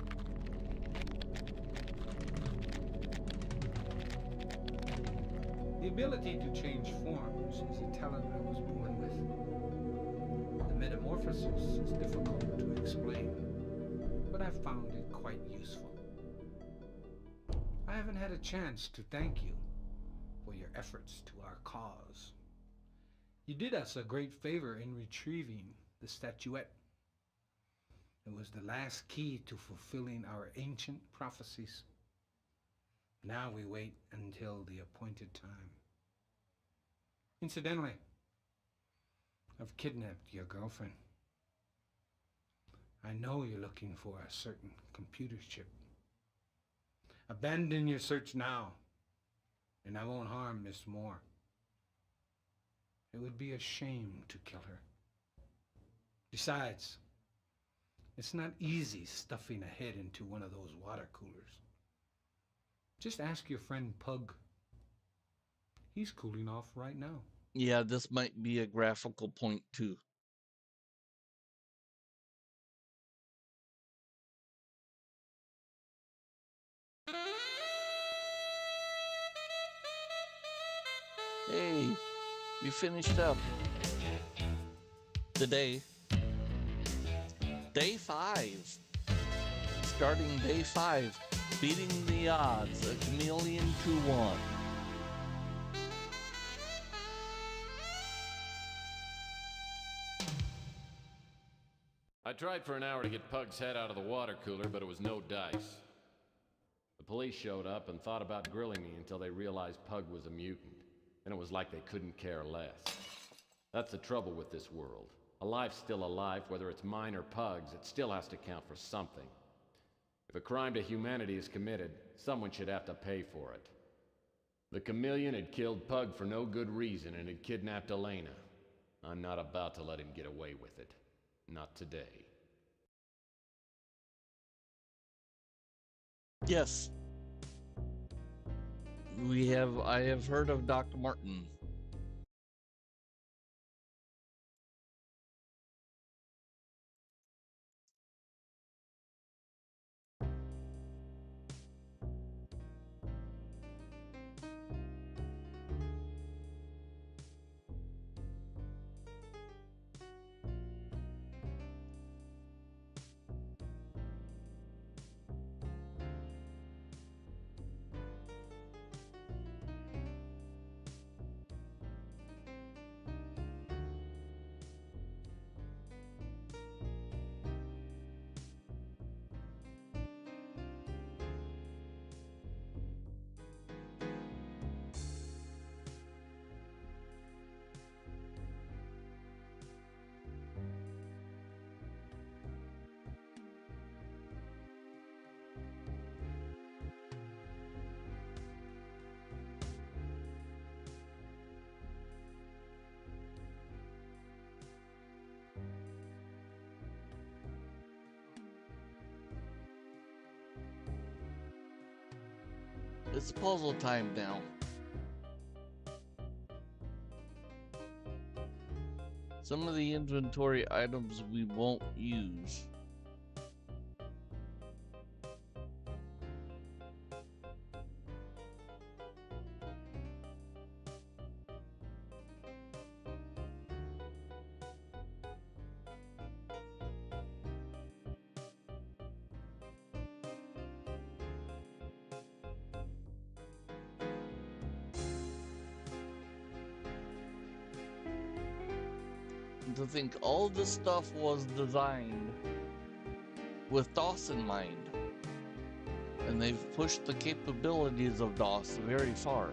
The ability to change forms is a talent I was born with. The metamorphosis is difficult to explain, but I've found it quite useful. I haven't had a chance to thank you for your efforts to our cause. You did us a great favor in retrieving the statuette. It was the last key to fulfilling our ancient prophecies. Now we wait until the appointed time. Incidentally, I've kidnapped your girlfriend. I know you're looking for a certain computer chip. Abandon your search now, and I won't harm Miss Moore. It would be a shame to kill her. Besides, it's not easy stuffing a head into one of those water coolers. Just ask your friend Pug. He's cooling off right now. Yeah, this might be a graphical point too. Hey, we finished up today. Day 5. Starting day 5. Beating the odds, a chameleon to 1. I tried for an hour to get Pug's head out of the water cooler, but it was no dice. The police showed up and thought about grilling me until they realized Pug was a mutant. And it was like they couldn't care less. That's the trouble with this world. A life's still a life, whether it's mine or Pug's, it still has to count for something. If a crime to humanity is committed, someone should have to pay for it. The chameleon had killed Pug for no good reason and had kidnapped Elena. I'm not about to let him get away with it. Not today. Yes. I have heard of Dr. Martin. It's puzzle time now. Some of the inventory items we won't use. To think all this stuff was designed with DOS in mind, and they've pushed the capabilities of DOS very far.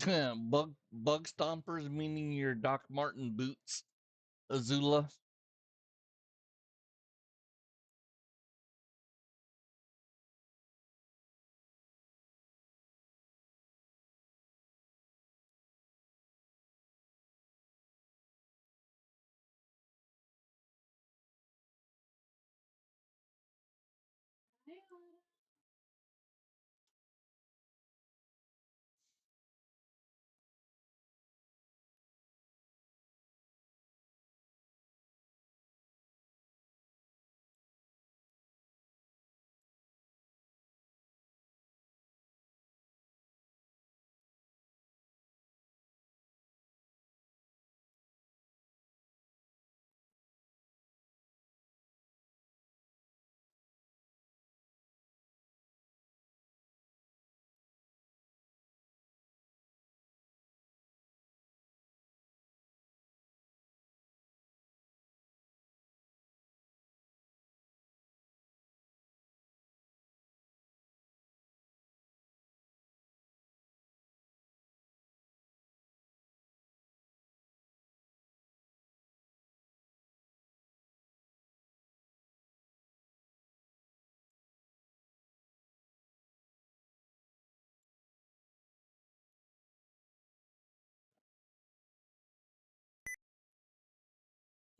Bug stompers, meaning your Doc Martin boots. Azula.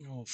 Oh,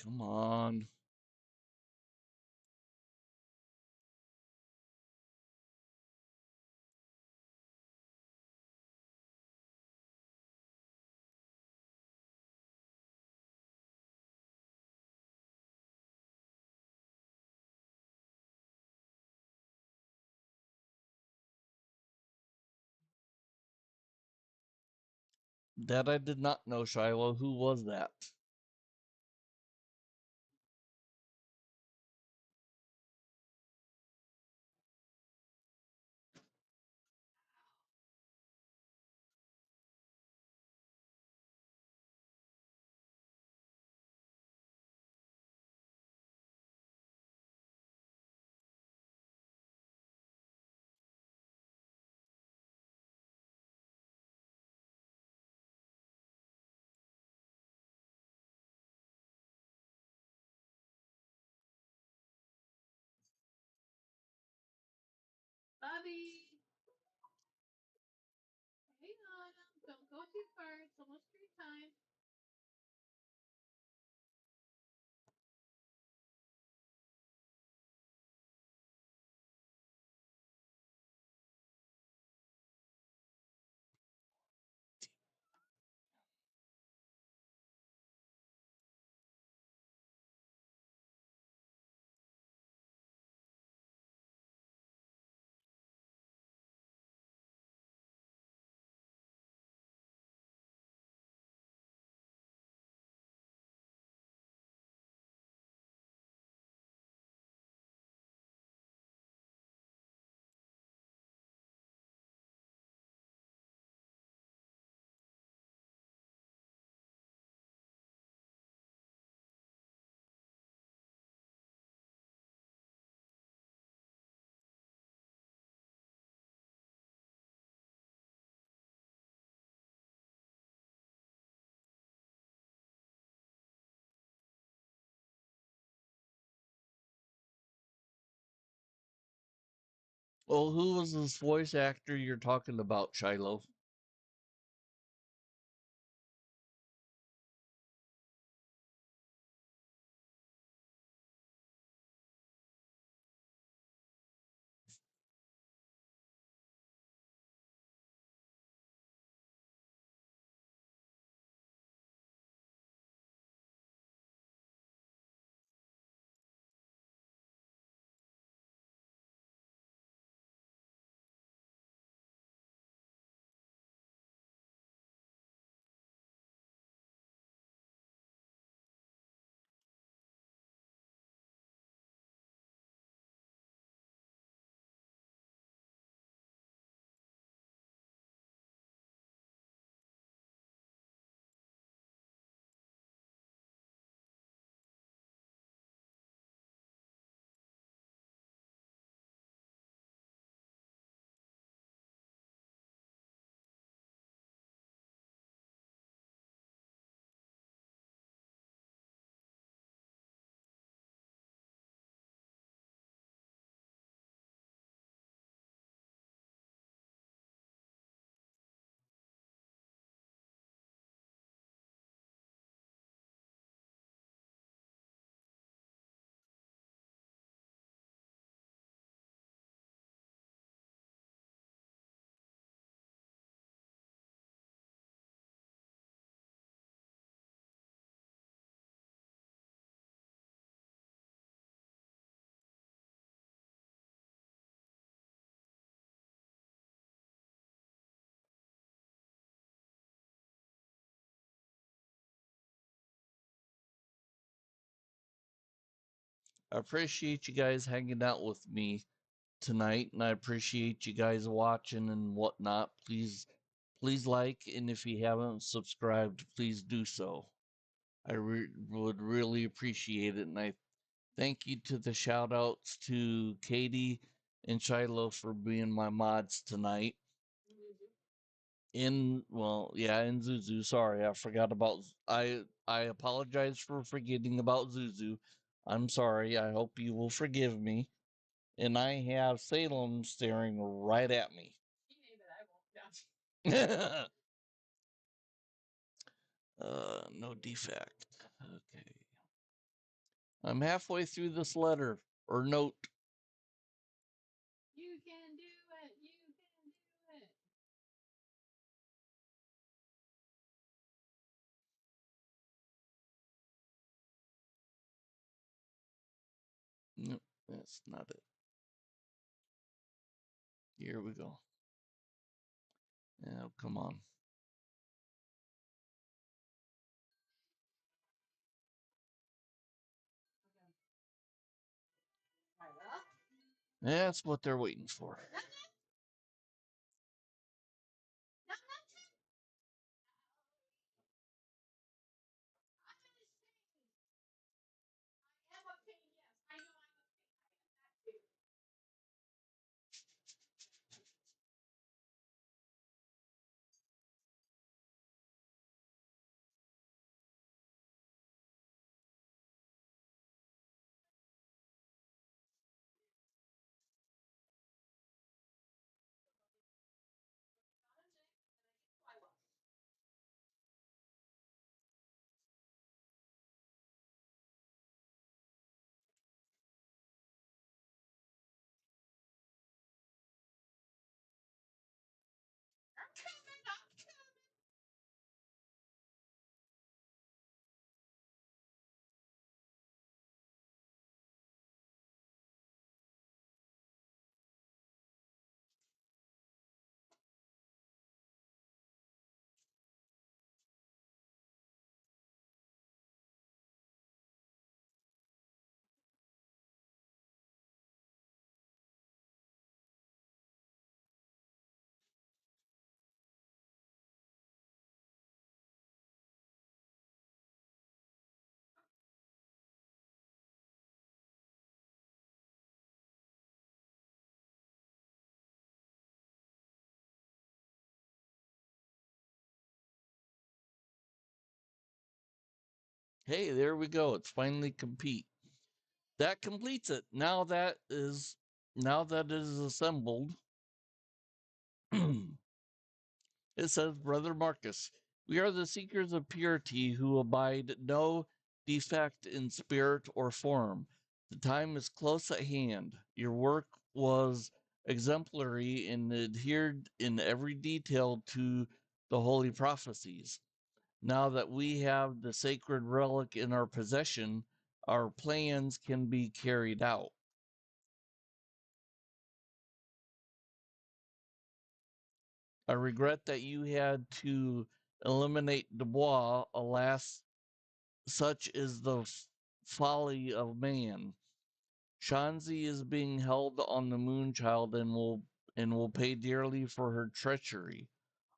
come on. That I did not know, Shiloh. Who was that? Bobby! Hang on. Don't go too far. It's almost free time. Well, who was this voice actor you're talking about, Shiloh? I appreciate you guys hanging out with me tonight, and I appreciate you guys watching and whatnot. Please like, and if you haven't subscribed, please do so. I would really appreciate it, and I thank you to the shout outs to Katie and Shiloh for being my mods tonight. In Zuzu. Sorry, I forgot about. I apologize for forgetting about Zuzu. I'm sorry. I hope you will forgive me. And I have Salem staring right at me. No defect. Okay. I'm halfway through this letter or note. You can do it. You can do it. No, that's not it. Here we go. Oh, come on. That's what they're waiting for. Hey, there we go. It's finally complete. That completes it. Now that is Now that it is assembled, it says, Brother Marcus, we are the seekers of purity who abide no defect in spirit or form. The time is close at hand. Your work was exemplary and adhered in every detail to the holy prophecies. Now that we have the sacred relic in our possession, our plans can be carried out. I regret that you had to eliminate Dubois. Alas, such is the folly of man. Shanzi is being held on the Moonchild and will pay dearly for her treachery.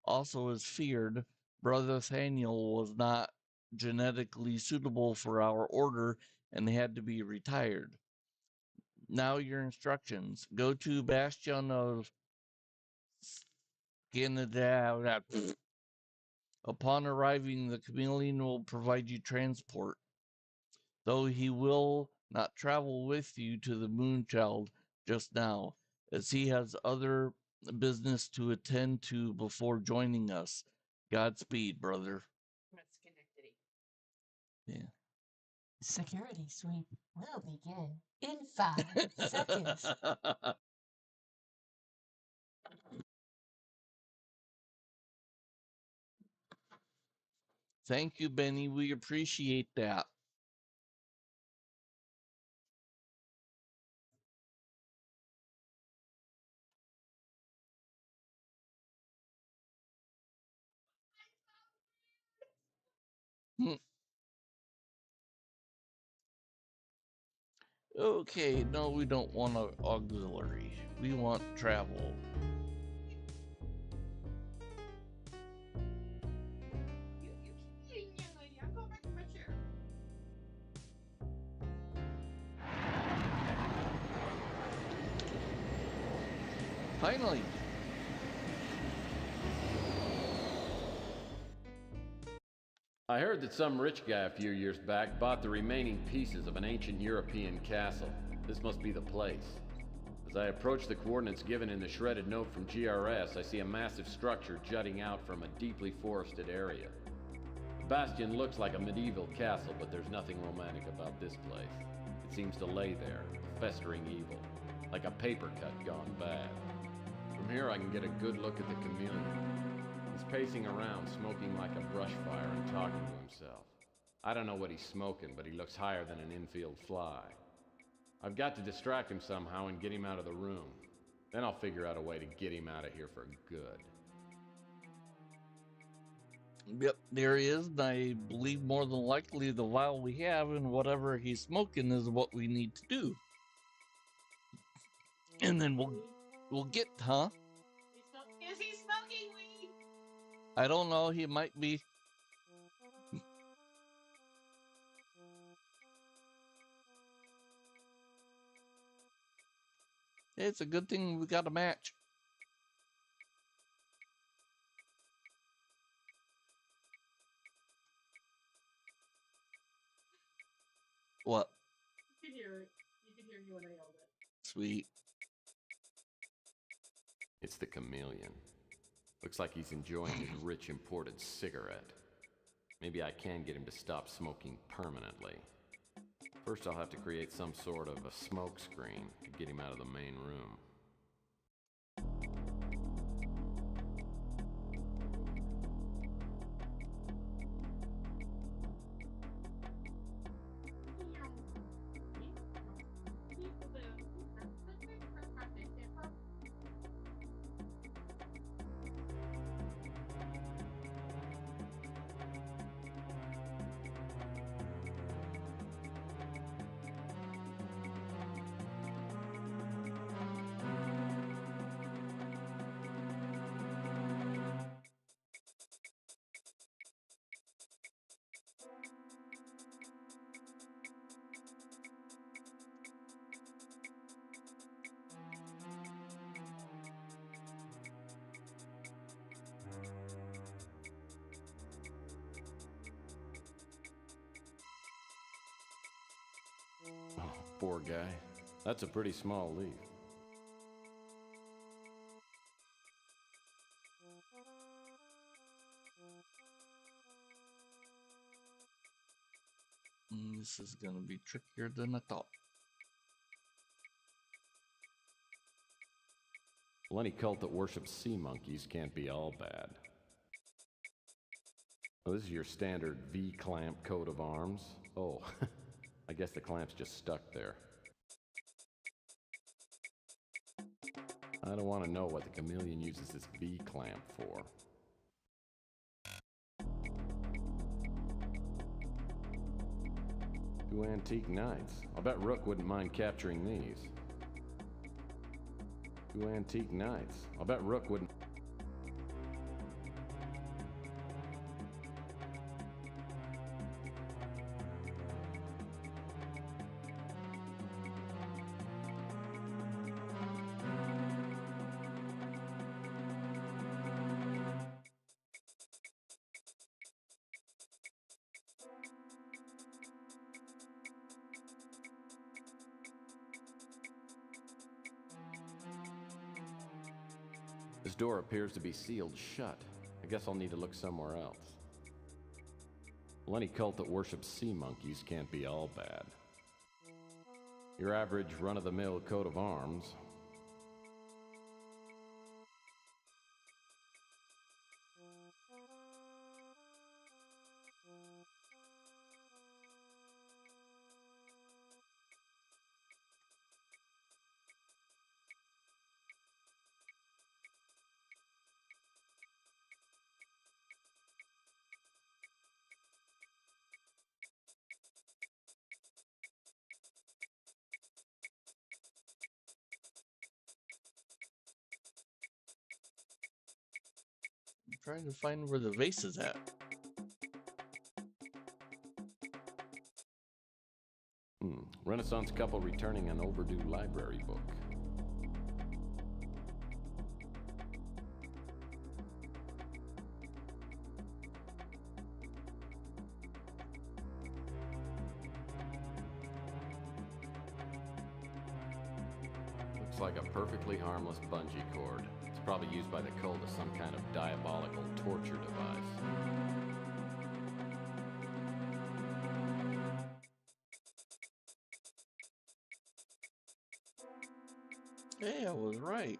Also, as feared, Brother Thaniel was not genetically suitable for our order and had to be retired. Now your instructions. Go to Bastion of Canada. Upon arriving, the chameleon will provide you transport, though he will not travel with you to the Moonchild just now, as he has other business to attend to before joining us. Godspeed, brother. That's Schenectady. Yeah. Security sweep will begin in 5 seconds. Thank you, Benny. We appreciate that. Hmm. Okay, no, we don't want an auxiliary. We want travel. You keep eating, young lady. I'm going back to my chair. Finally. I heard that some rich guy a few years back bought the remaining pieces of an ancient European castle. This must be the place. As I approach the coordinates given in the shredded note from GRS, I see a massive structure jutting out from a deeply forested area. The bastion looks like a medieval castle, but there's nothing romantic about this place. It seems to lay there, a festering evil, like a paper cut gone bad. From here I can get a good look at the chameleon. He's pacing around, smoking like a brush fire and talking to himself. I don't know what he's smoking, but he looks higher than an infield fly. I've got to distract him somehow and get him out of the room. Then I'll figure out a way to get him out of here for good. Yep, there he is, and I believe more than likely the vial we have and whatever he's smoking is what we need to do. And then we'll get, huh? Is he smoking weed? I don't know, he might be. It's a good thing we got a match. What? You can hear it. You can hear you when I yelled it. Sweet. It's the chameleon. Looks like he's enjoying his rich imported cigarette. Maybe I can get him to stop smoking permanently. First I'll have to create some sort of a smoke screen to get him out of the main room. Oh, poor guy. That's a pretty small leaf. This is gonna be trickier than I thought. Well, any cult that worships sea monkeys can't be all bad. Oh, this is your standard V-clamp coat of arms. Oh, I guess the clamp's just stuck there. I don't want to know what the chameleon uses this V-clamp for. Two antique knights. I'll bet Rook wouldn't mind capturing these. Two antique knights. I'll bet Rook wouldn't... This door appears to be sealed shut. I guess I'll need to look somewhere else. Well, any cult that worships sea monkeys can't be all bad. Your average run-of-the-mill coat of arms. I'm trying to find where the vase is at. Renaissance couple returning an overdue library book. Looks like a perfectly harmless bungee cord. It's probably used by the cult as some kind of diabolical torture device. Hey, I was right.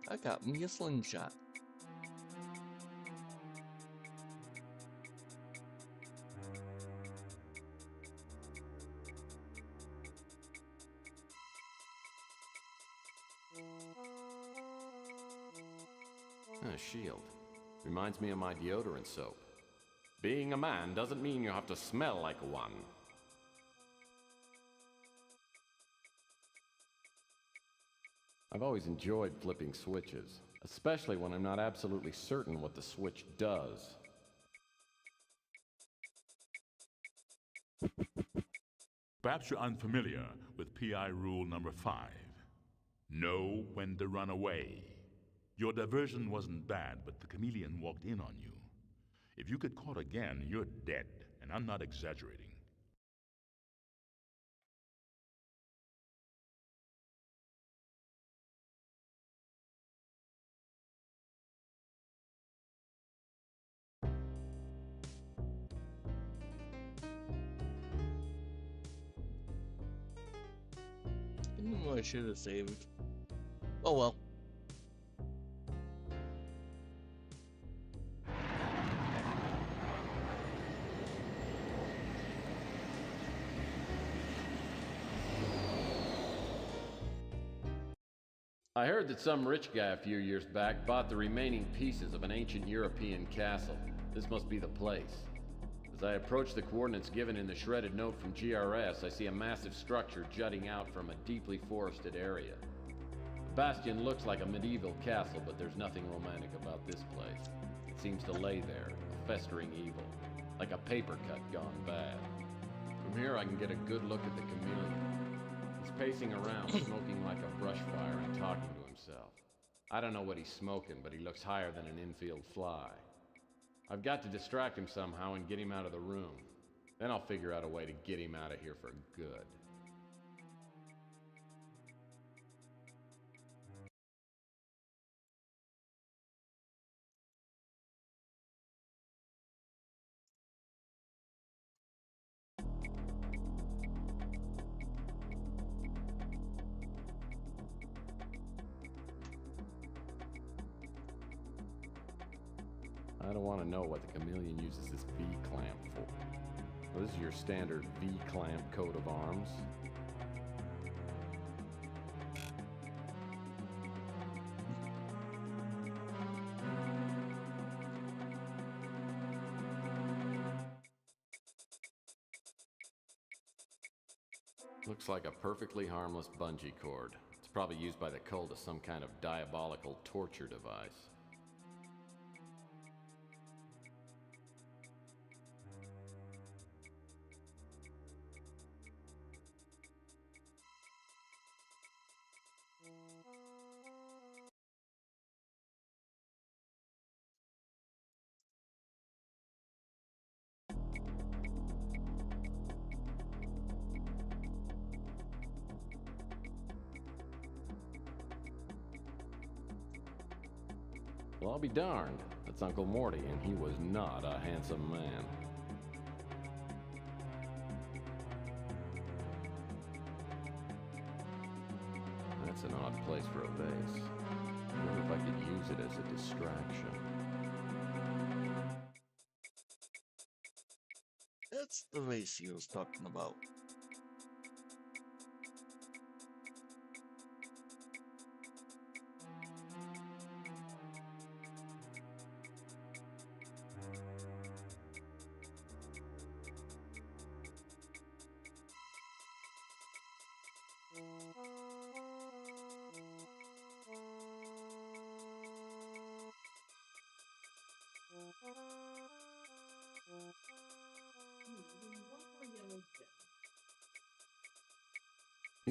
I got me a slingshot. A shield. Reminds me of my deodorant soap. Being a man doesn't mean you have to smell like one. I've always enjoyed flipping switches, especially when I'm not absolutely certain what the switch does. Perhaps you're unfamiliar with PI rule number 5. Know when to run away. Your diversion wasn't bad, but the chameleon walked in on you. If you get caught again, you're dead, and I'm not exaggerating. I knew I should have saved. Oh well. I heard that some rich guy a few years back bought the remaining pieces of an ancient European castle. This must be the place. As I approach the coordinates given in the shredded note from GRS, I see a massive structure jutting out from a deeply forested area. The bastion looks like a medieval castle, but there's nothing romantic about this place. It seems to lay there, a festering evil, like a paper cut gone bad. From here I can get a good look at the chameleon. He's pacing around, smoking like a brush fire and talking to himself. I don't know what he's smoking, but he looks higher than an infield fly. I've got to distract him somehow and get him out of the room. Then I'll figure out a way to get him out of here for good. I don't want to know what the chameleon uses this V-clamp for. Well, this is your standard V-clamp coat of arms. Looks like a perfectly harmless bungee cord. It's probably used by the cult as some kind of diabolical torture device. Well, I'll be darned. That's Uncle Morty, and he was not a handsome man. That's an odd place for a vase. I wonder if I could use it as a distraction. That's the vase he was talking about.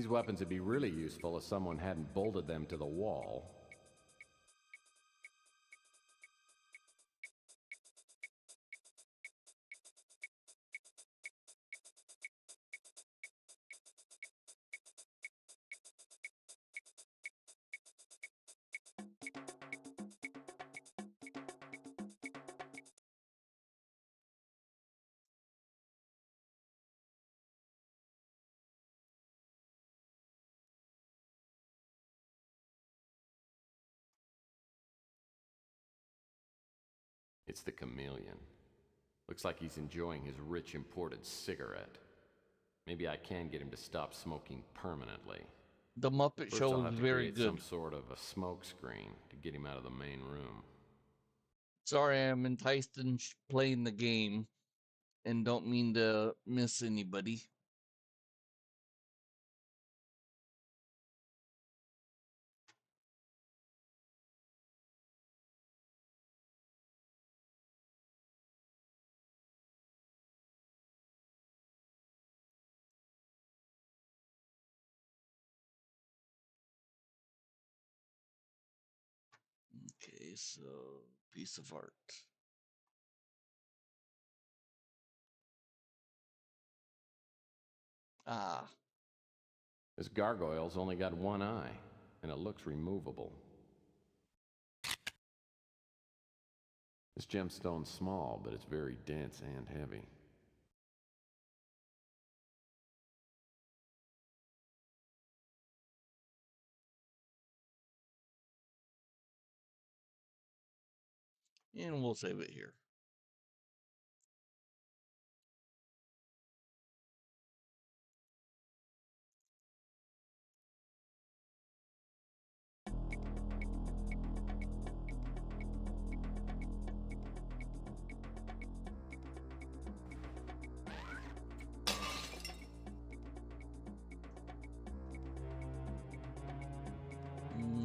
These weapons would be really useful if someone hadn't bolted them to the wall. It's the chameleon. Looks like he's enjoying his rich imported cigarette. Maybe I can get him to stop smoking permanently. The Muppet First, Show I'll is have to very create good. some sort of a smoke screen to get him out of the main room. Sorry, I'm enticed in playing the game and don't mean to miss anybody. Okay, so piece of art. Ah, This gargoyle's only got one eye, and it looks removable. This gemstone's small, but it's very dense and heavy. and we'll save it here.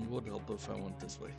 Would help if I went this way.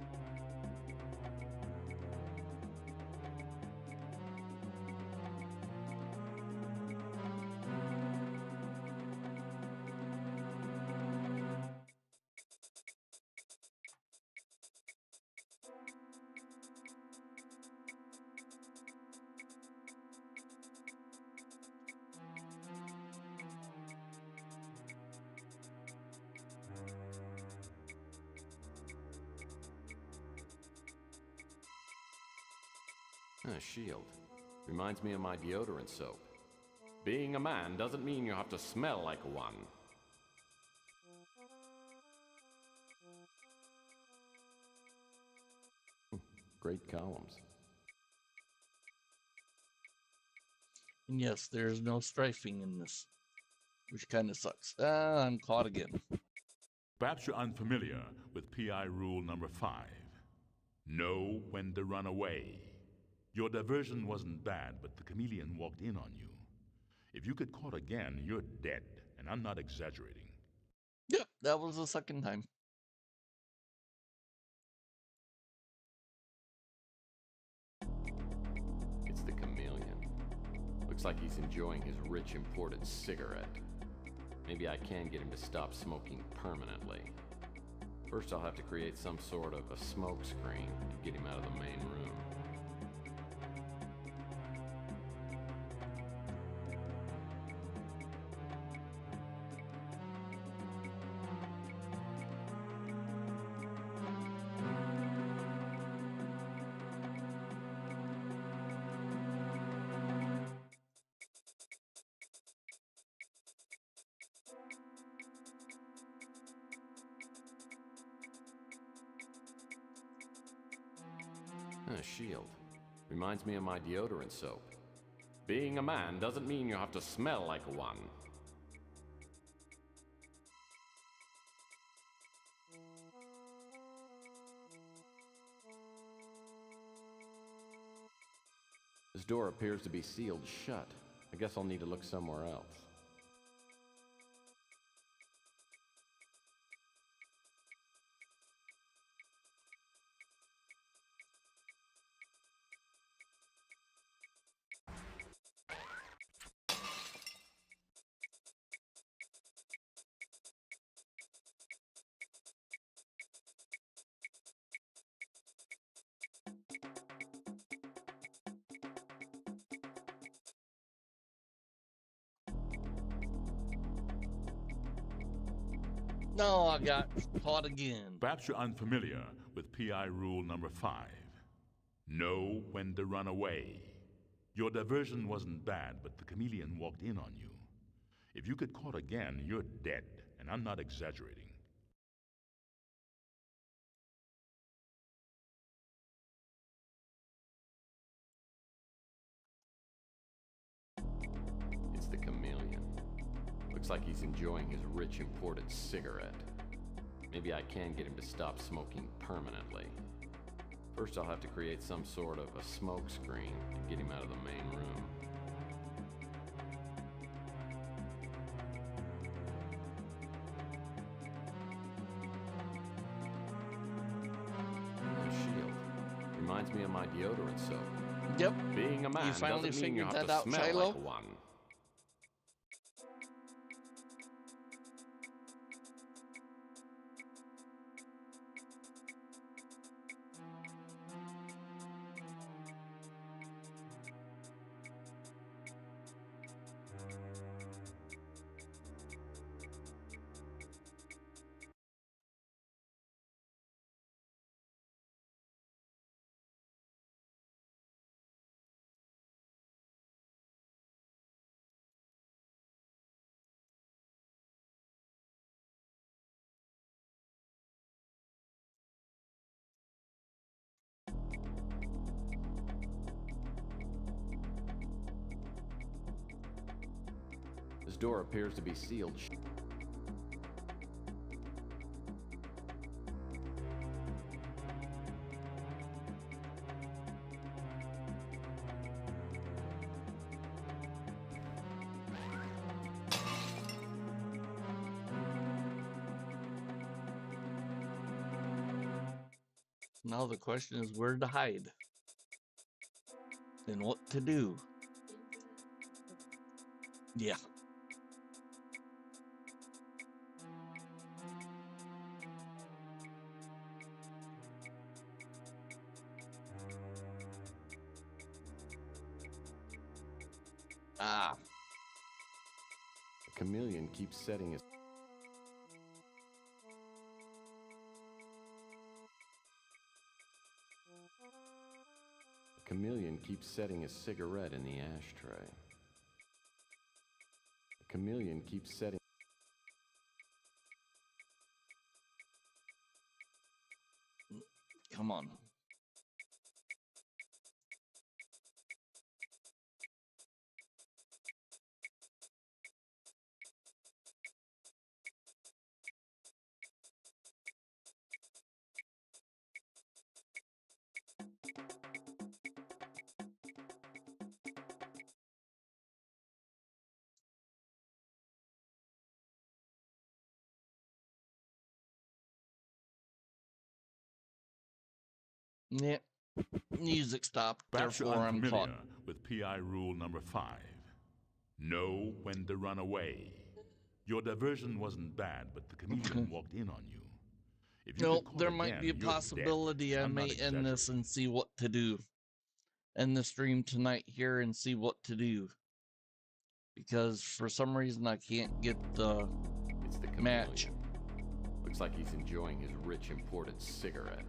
A shield. Reminds me of my deodorant soap. Being a man doesn't mean you have to smell like one. Great columns. And yes, there's no strafing in this, which kind of sucks. I'm caught again. Perhaps you're unfamiliar with PI rule number 5. Know when to run away. Your diversion wasn't bad, but the chameleon walked in on you. If you get caught again, you're dead, and I'm not exaggerating. Yep, that was the second time. It's the chameleon. Looks like he's enjoying his rich imported cigarette. Maybe I can get him to stop smoking permanently. First, I'll have to create some sort of a smoke screen to get him out of the main room. A shield. Reminds me of my deodorant soap. Being a man doesn't mean you have to smell like one. This door appears to be sealed shut. I guess I'll need to look somewhere else. No, I got caught again. Perhaps you're unfamiliar with PI rule number 5. Know when to run away. Your diversion wasn't bad, but the chameleon walked in on you. If you get caught again, you're dead, and I'm not exaggerating. It's the chameleon. Looks like he's enjoying his rich imported cigarette. Maybe I can get him to stop smoking permanently. First, I'll have to create some sort of a smoke screen to get him out of the main room. A shield. Reminds me of my deodorant soap. Yep. Being a man You finally doesn't mean you figured have that to out, smell Shiloh? like one. This door appears to be sealed. Now the question is where to hide and what to do. Yeah. Ah. The chameleon keeps setting his... The chameleon keeps setting his cigarette in the ashtray. The chameleon keeps setting... Come on. Yeah. Music stopped, Perhaps you're therefore I'm unfamiliar caught. with PI rule number 5. Know when to run away. Your diversion wasn't bad, but the chameleon walked in on you. If you Nope, get caught there might be a again, you're dead. possibility I I'm not may end this exaggerating. and see what to do. End the stream tonight here and see what to do. Because for some reason I can't get the It's the match. chameleon. Looks like he's enjoying his rich imported cigarette.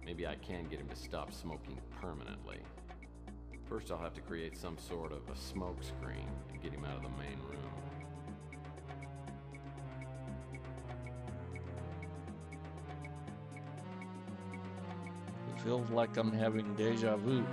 Maybe I can get him to stop smoking permanently. First, I'll have to create some sort of a smoke screen to get him out of the main room. It feels like I'm having deja vu.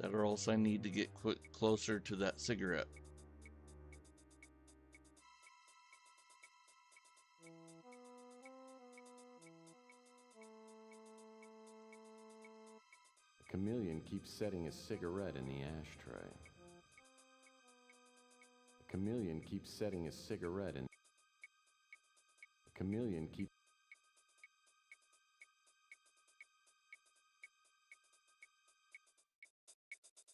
That or else I need to get closer to that cigarette. The chameleon keeps setting his cigarette in the ashtray. The chameleon keeps setting his cigarette in. The chameleon keeps.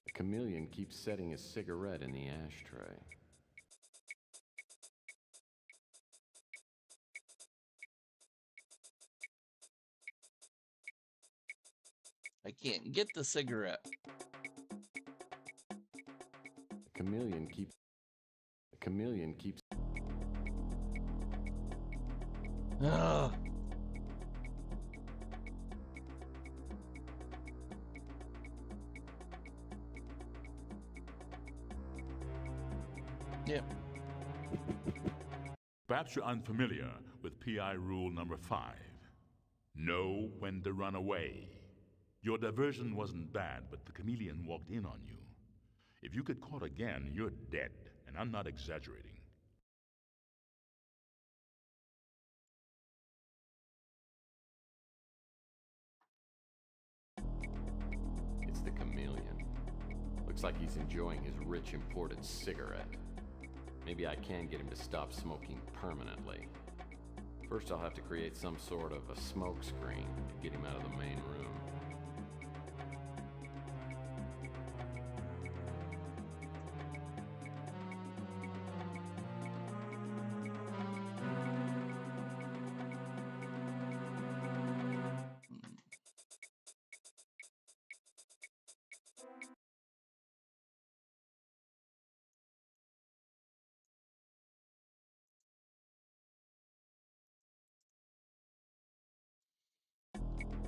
The chameleon keeps setting his cigarette in the ashtray. I can't get the cigarette. The chameleon keeps. The chameleon keeps. Ugh. Yep. Perhaps you're unfamiliar with PI rule number 5. Know when to run away. Your diversion wasn't bad, but the chameleon walked in on you. If you get caught again, you're dead, and I'm not exaggerating. It's the chameleon. Looks like he's enjoying his rich imported cigarette. Maybe I can get him to stop smoking permanently. First, I'll have to create some sort of a smoke screen to get him out of the main room.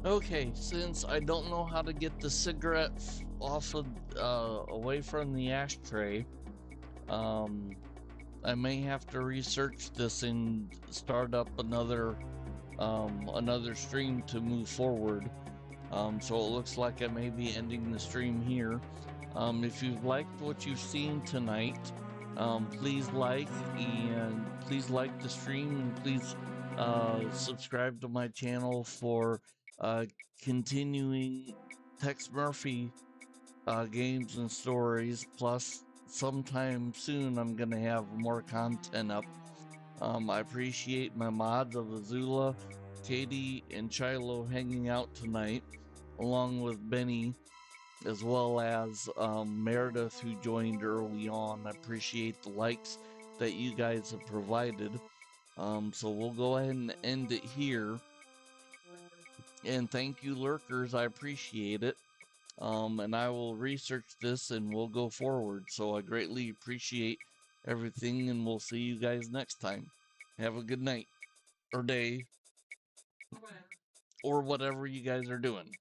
Okay, since I don't know how to get the cigarette off of, away from the ashtray, I may have to research this and start up another stream to move forward. So it looks like I may be ending the stream here. If you've liked what you've seen tonight, please like the stream, and please subscribe to my channel for continuing Tex Murphy games and stories. Plus, sometime soon I'm gonna have more content up. I appreciate my mods of Azula, Katie, and Chilo hanging out tonight, along with Benny, as well as Meredith, who joined early on. I appreciate the likes that you guys have provided. So we'll go ahead and end it here. And thank you, lurkers. I appreciate it. And I will research this and we'll go forward. So I greatly appreciate everything, and we'll see you guys next time. Have a good night or day or whatever you guys are doing.